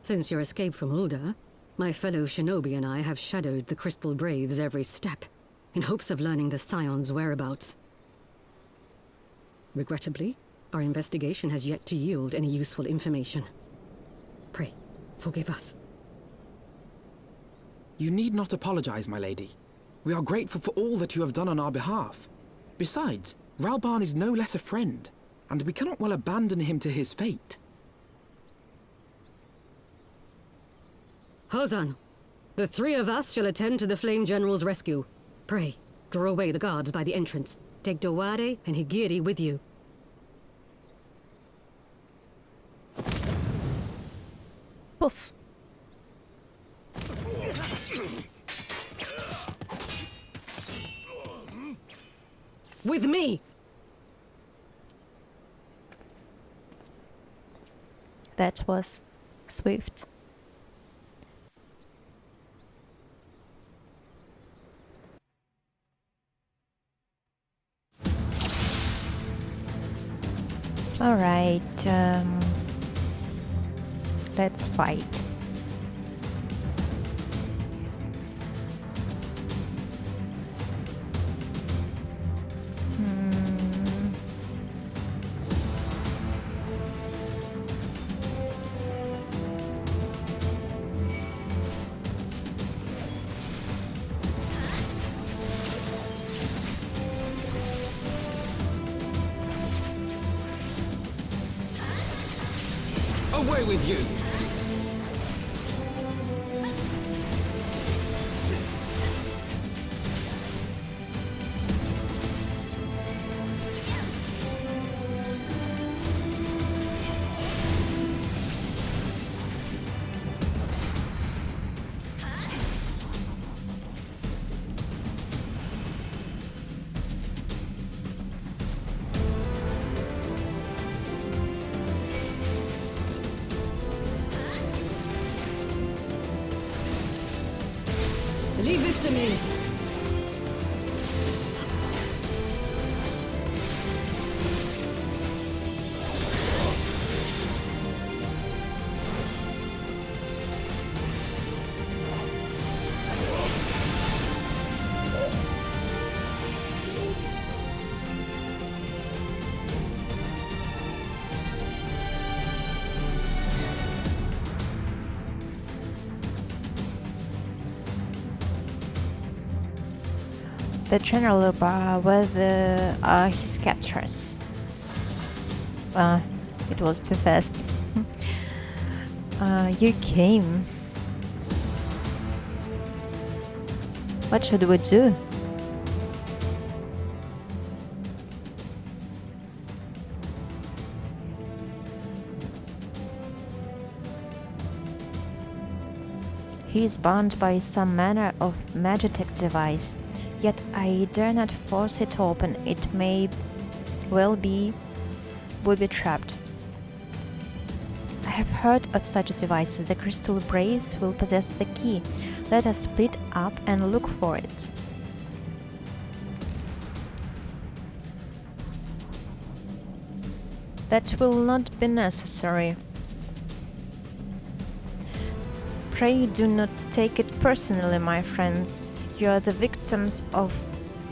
Since your escape from Ul'dah, my fellow shinobi and I have shadowed the Crystal Braves every step, in hopes of learning the Scions' whereabouts. Regrettably, our investigation has yet to yield any useful information. Pray, forgive us. You need not apologize, my lady. We are grateful for all that you have done on our behalf. Besides, Raubahn is no less a friend, and we cannot well abandon him to his fate. Hozan, the three of us shall attend to the Flame General's rescue. Pray, draw away the guards by the entrance. Take Dawade and Higiri with you. Poof. With me! That was swift. All right, let's fight. Away with you! Leave this to me! The General Raubahn were his captors. It was too fast. You came. What should we do? He is bound by some manner of magitech device. Yet I dare not force it open. It may well be booby-trapped. I have heard of such devices. The crystal braves will possess the key. Let us split up and look for it. That will not be necessary. Pray do not take it personally, my friends. You are the victims of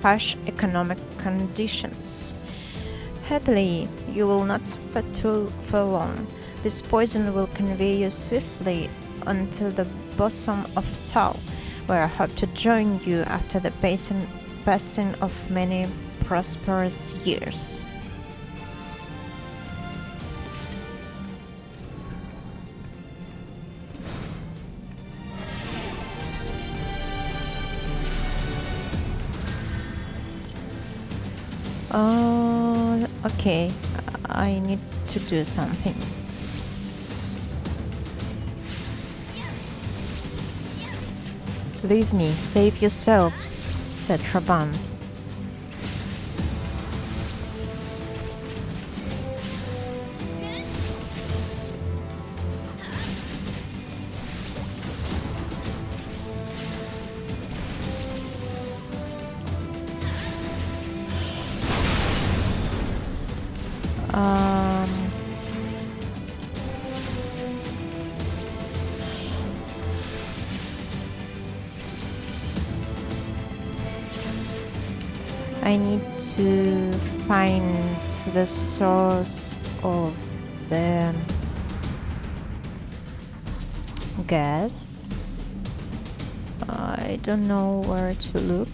harsh economic conditions. Happily, you will not suffer for long. This poison will convey you swiftly unto the bosom of Tal, where I hope to join you after the passing of many prosperous years. Oh, okay. I need to do something. Leave me, save yourself, said Raubahn. I need to find the source of the gas. I don't know where to look.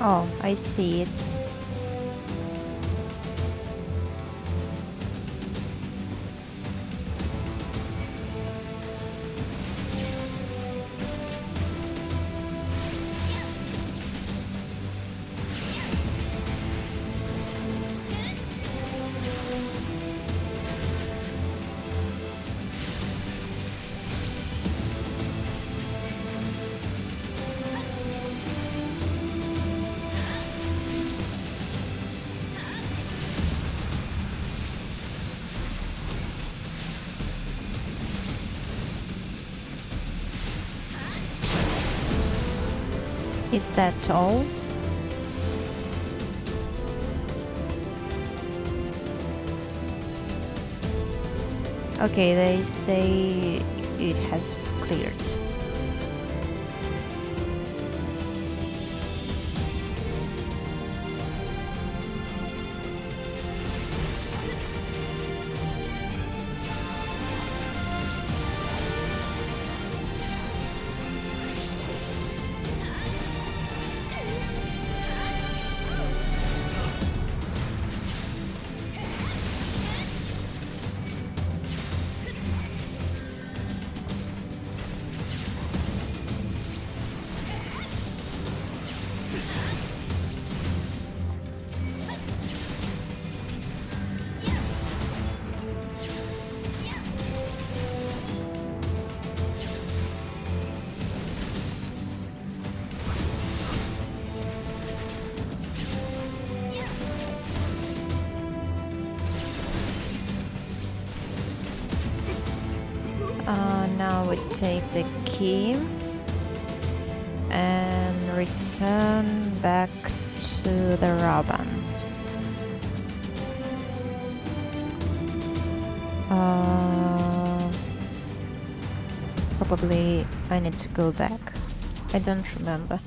Oh, I see it. Is that all? Okay, they say it has cleared. Now we take the key and return back to the Raubahn. Probably I need to go back. I don't remember.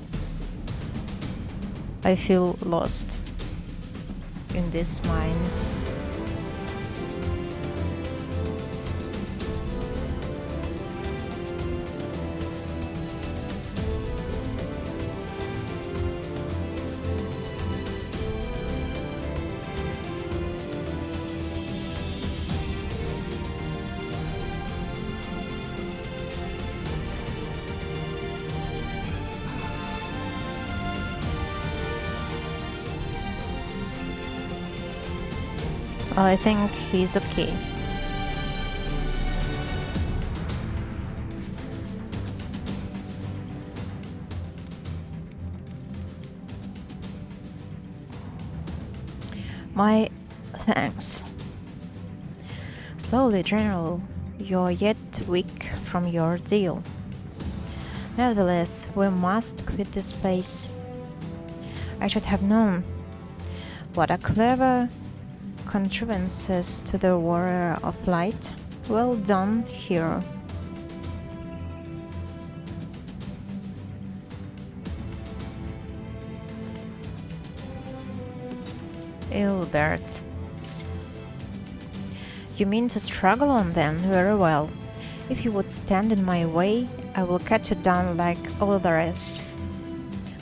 I feel lost in these mines. Well, I think he's okay. My thanks. Slowly, General, you're yet weak from your ordeal. Nevertheless, we must quit this place. I should have known. What a clever contrivances to the Warrior of Light. Well done, hero. Ilbert. You mean to struggle on then? Very well. If you would stand in my way, I will cut you down like all the rest.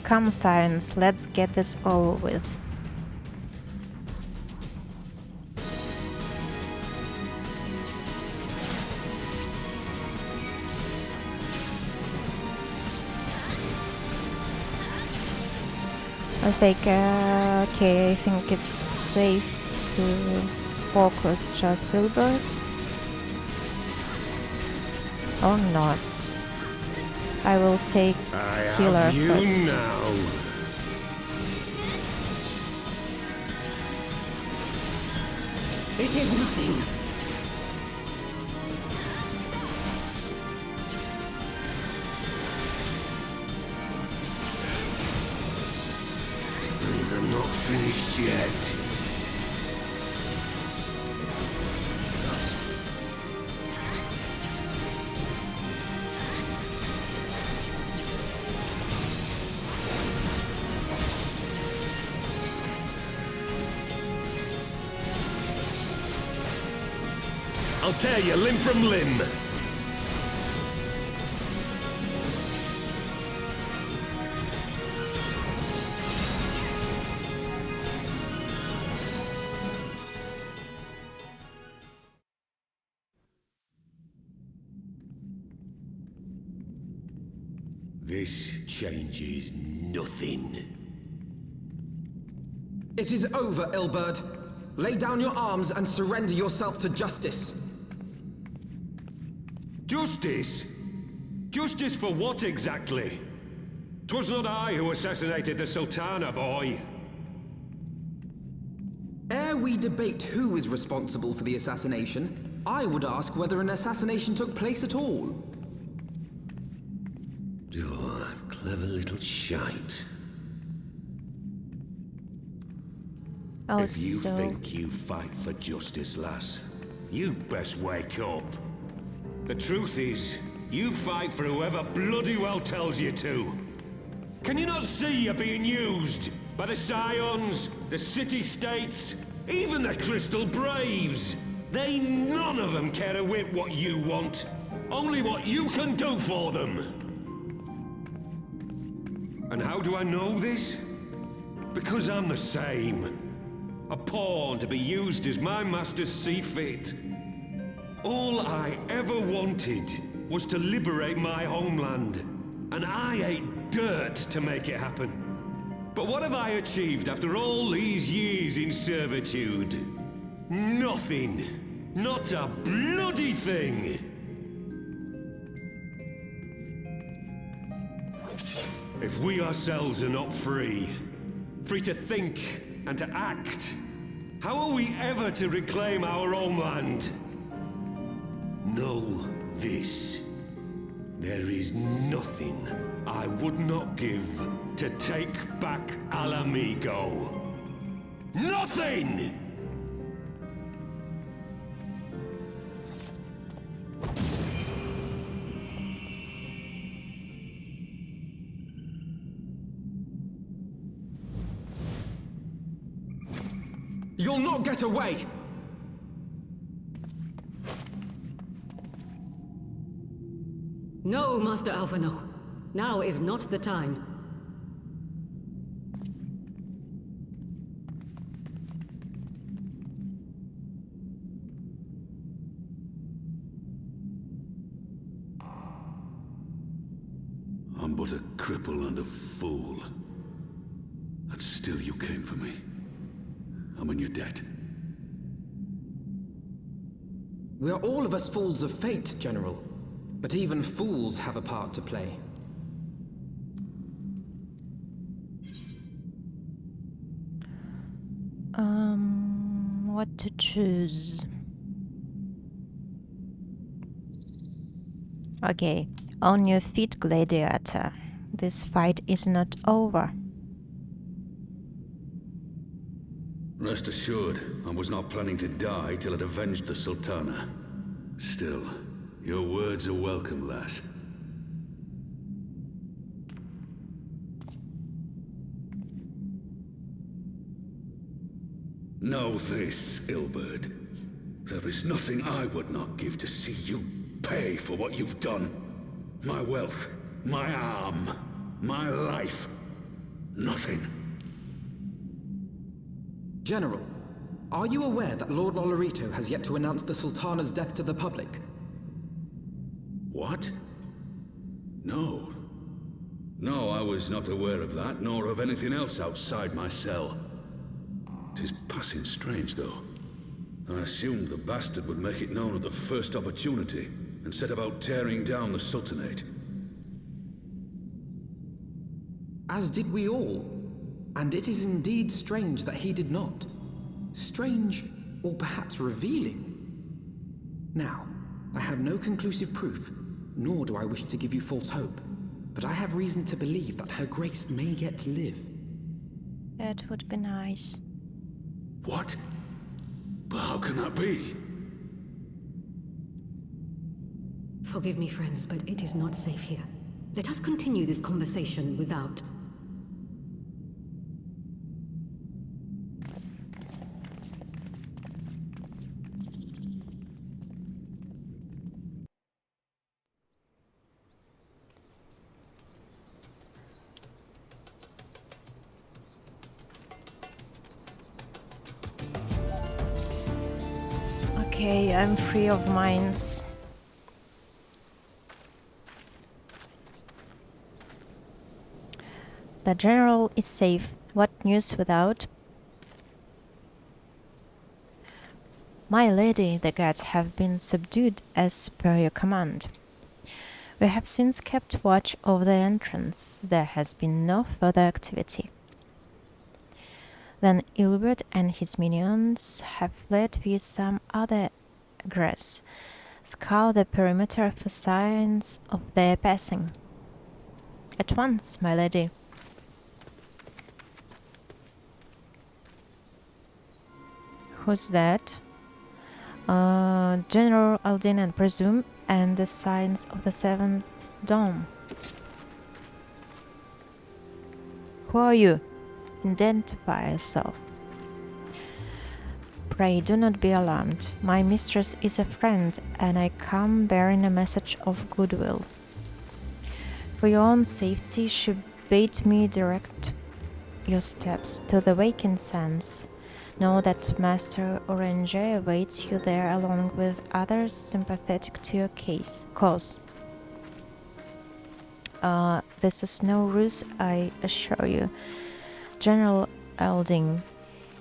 Come, Scions, let's get this over with. Okay, I think it's safe to focus just Ilbert. Or not. I will take healer first. Now. It is nothing. I'm not finished yet. I'll tear you limb from limb. This changes nothing. It is over, Ilberd. Lay down your arms and surrender yourself to justice. Justice? Justice for what exactly? 'Twas not I who assassinated the Sultana, boy. Ere we debate who is responsible for the assassination, I would ask whether an assassination took place at all. Oh, clever little shite. Oh, If you so think you fight for justice, lass, you best wake up. The truth is, you fight for whoever bloody well tells you to. Can you not see you're being used? By the Scions, the city-states, even the Crystal Braves. They none of them care a whit what you want. Only what you can do for them. And how do I know this? Because I'm the same. A pawn to be used as my masters see fit. All I ever wanted was to liberate my homeland. And I ate dirt to make it happen. But what have I achieved after all these years in servitude? Nothing. Not a bloody thing. If we ourselves are not free, free to think and to act, how are we ever to reclaim our homeland? Know this. There is nothing I would not give to take back Alamigo. Nothing! You'll not get away! No, Master Alphino. Now is not the time. I'm but a cripple and a fool. And still you came for me. I'm in your debt. We are all of us fools of fate, General. But even fools have a part to play. What to choose? Okay, on your feet, gladiator. This fight is not over. Rest assured, I was not planning to die till I'd avenged the Sultana. Still, your words are welcome, lass. Know this, Ilberd. There is nothing I would not give to see you pay for what you've done. My wealth, my arm, my life. Nothing. General, are you aware that Lord Lolorito has yet to announce the Sultana's death to the public? What? No. No, I was not aware of that, nor of anything else outside my cell. 'Tis passing strange, though. I assumed the bastard would make it known at the first opportunity, and set about tearing down the Sultanate. As did we all. And it is indeed strange that he did not. Strange, or perhaps revealing. Now, I have no conclusive proof, nor do I wish to give you false hope. But I have reason to believe that Her Grace may yet to live. That would be nice. What? But how can that be? Forgive me, friends, but it is not safe here. Let us continue this conversation without. Okay, I'm free of mines. The general is safe. What news without? My lady, the guards have been subdued as per your command. We have since kept watch over the entrance. There has been no further activity. Then Ilbert and his minions have fled with some other aggress. Scour the perimeter for signs of their passing. At once, my lady. Who's that? General Aldin and Presume, and the signs of the seventh dome. Who are you? Identify yourself. Pray do not be alarmed. My mistress is a friend, and I come bearing a message of goodwill. For your own safety, she bade me direct your steps to the Waking Sands. Know that Master Oranger awaits you there along with others sympathetic to your cause. This is no ruse, I assure you. General Elding,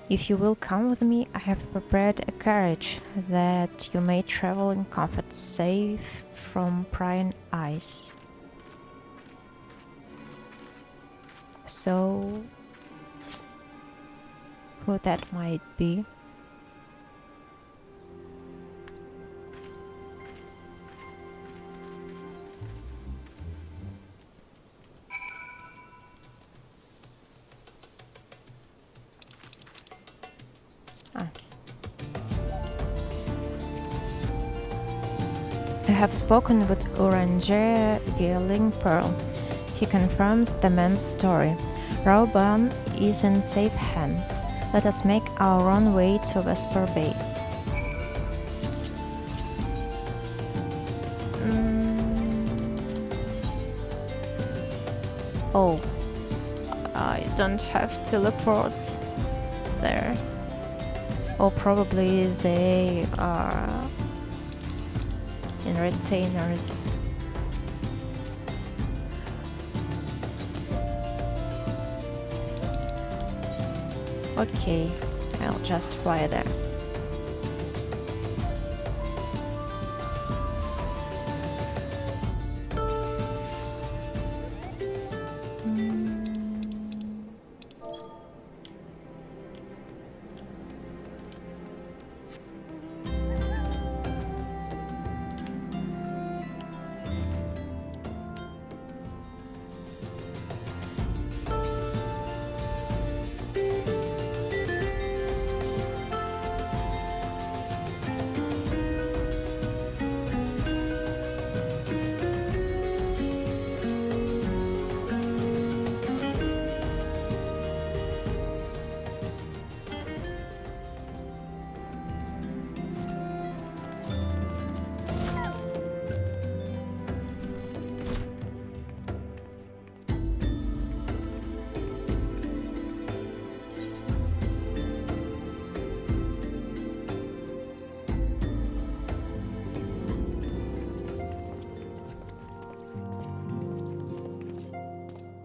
if you will come with me, I have prepared a carriage that you may travel in comfort, safe from prying eyes. So, who that might be? I have spoken with Oranger via Link Pearl. He confirms the man's story. Raubahn is in safe hands. Let us make our own way to Vesper Bay. Oh, I don't have teleports there. Or probably they are in retainers. Okay, I'll just fly there.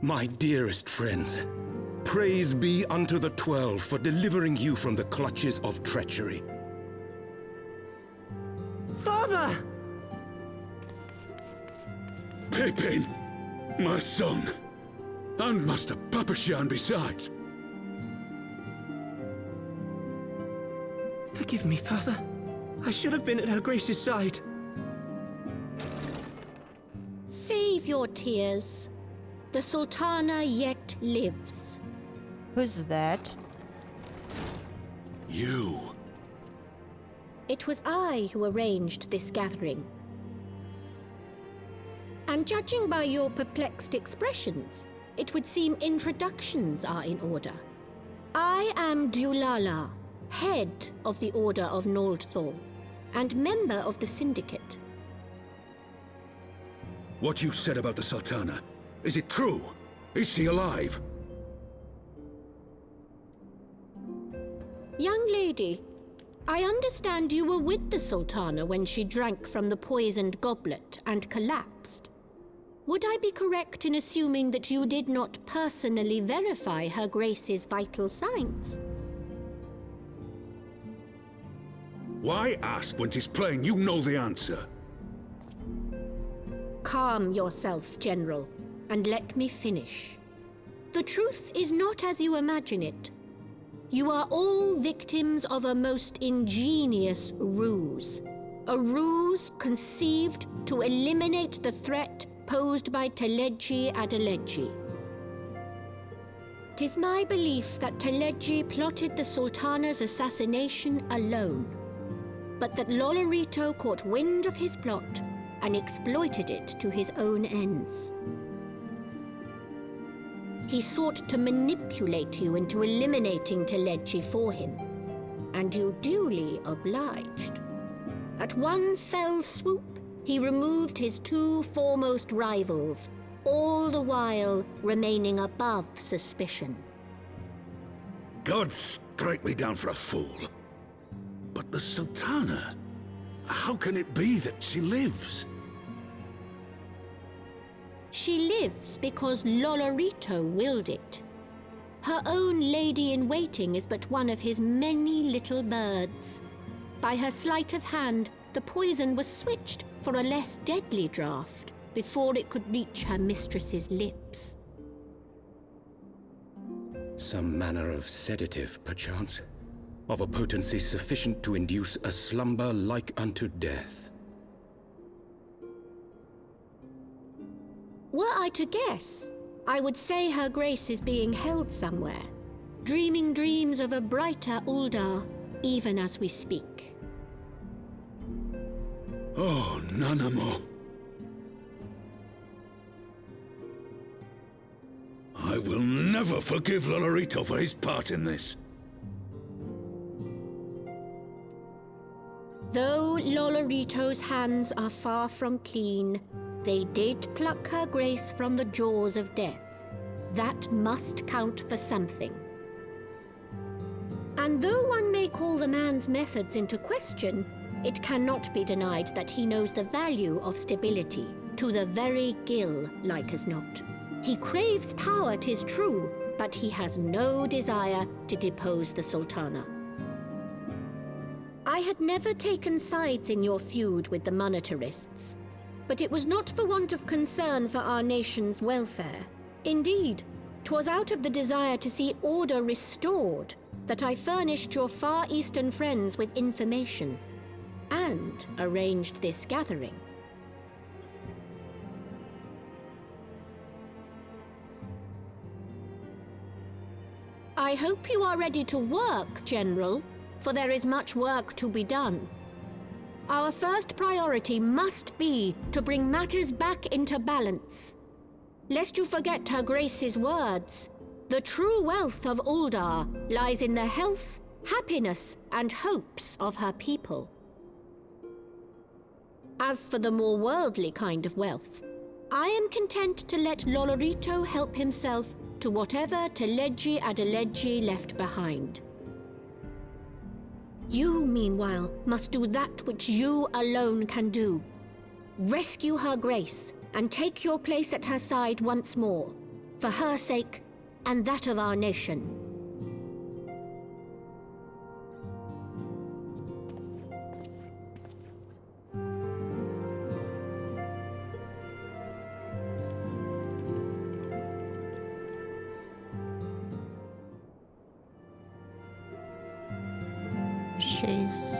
My dearest friends, praise be unto the 12 for delivering you from the clutches of treachery. Father! Pippin, my son, and Master Papashan besides. Forgive me, Father. I should have been at Her Grace's side. Save your tears. The Sultana yet lives. Who's that? You. It was I who arranged this gathering. And judging by your perplexed expressions, it would seem introductions are in order. I am Dulala, head of the Order of Noldthor, and member of the Syndicate. What you said about the Sultana, is it true? Is she alive? Young lady, I understand you were with the Sultana when she drank from the poisoned goblet and collapsed. would I be correct in assuming that you did not personally verify Her Grace's vital signs? Why ask when 'tis plain you know the answer? Calm yourself, General, and let me finish. The truth is not as you imagine it. You are all victims of a most ingenious ruse. A ruse conceived to eliminate the threat posed by Teleji Adeleji. 'Tis my belief that Teleji plotted the Sultana's assassination alone, but that Lolorito caught wind of his plot and exploited it to his own ends. He sought to manipulate you into eliminating Teleji for him, and you duly obliged. At one fell swoop, he removed his two foremost rivals, all the while remaining above suspicion. God strike me down for a fool. But the Sultana, how can it be that she lives? She lives because Lolorito willed it. Her own lady-in-waiting is but one of his many little birds. By her sleight of hand, the poison was switched for a less deadly draught before it could reach her mistress's lips. Some manner of sedative, perchance? Of a potency sufficient to induce a slumber like unto death. Were I to guess, I would say Her Grace is being held somewhere, dreaming dreams of a brighter Ul'dah, even as we speak. Oh, Nanamo. I will never forgive Lolorito for his part in this. Though Lolorito's hands are far from clean, they did pluck Her Grace from the jaws of death. That must count for something. And though one may call the man's methods into question, it cannot be denied that he knows the value of stability, to the very gill, like as not. He craves power, 'tis true, but he has no desire to depose the Sultana. I had never taken sides in your feud with the monetarists, but it was not for want of concern for our nation's welfare. Indeed, 'twas out of the desire to see order restored that I furnished your Far Eastern friends with information and arranged this gathering. I hope you are ready to work, General, for there is much work to be done. Our first priority must be to bring matters back into balance. Lest you forget Her Grace's words, the true wealth of Ul'dah lies in the health, happiness, and hopes of her people. As for the more worldly kind of wealth, I am content to let Lolorito help himself to whatever Teleji Adeleji left behind. You, meanwhile, must do that which you alone can do. Rescue Her Grace and take your place at her side once more, for her sake and that of our nation. She's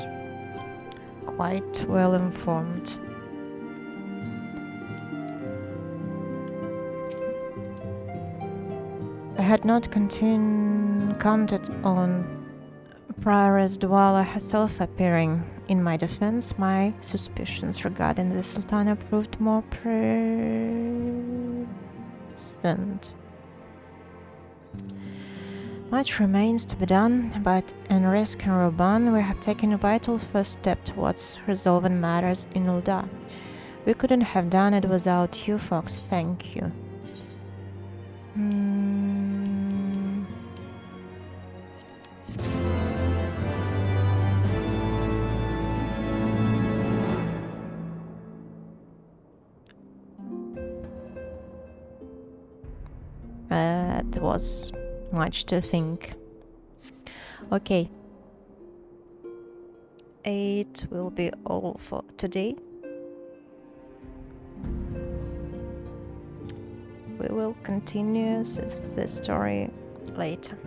quite well informed. I had not counted on Prioress Dwala herself appearing. In my defense, my suspicions regarding the Sultana proved more present. Much remains to be done, but in Risk and Raubahn we have taken a vital first step towards resolving matters in Ul'dah. We couldn't have done it without you, Fox. Thank you. It was much to think. Okay. It will be all for today. We will continue the story later.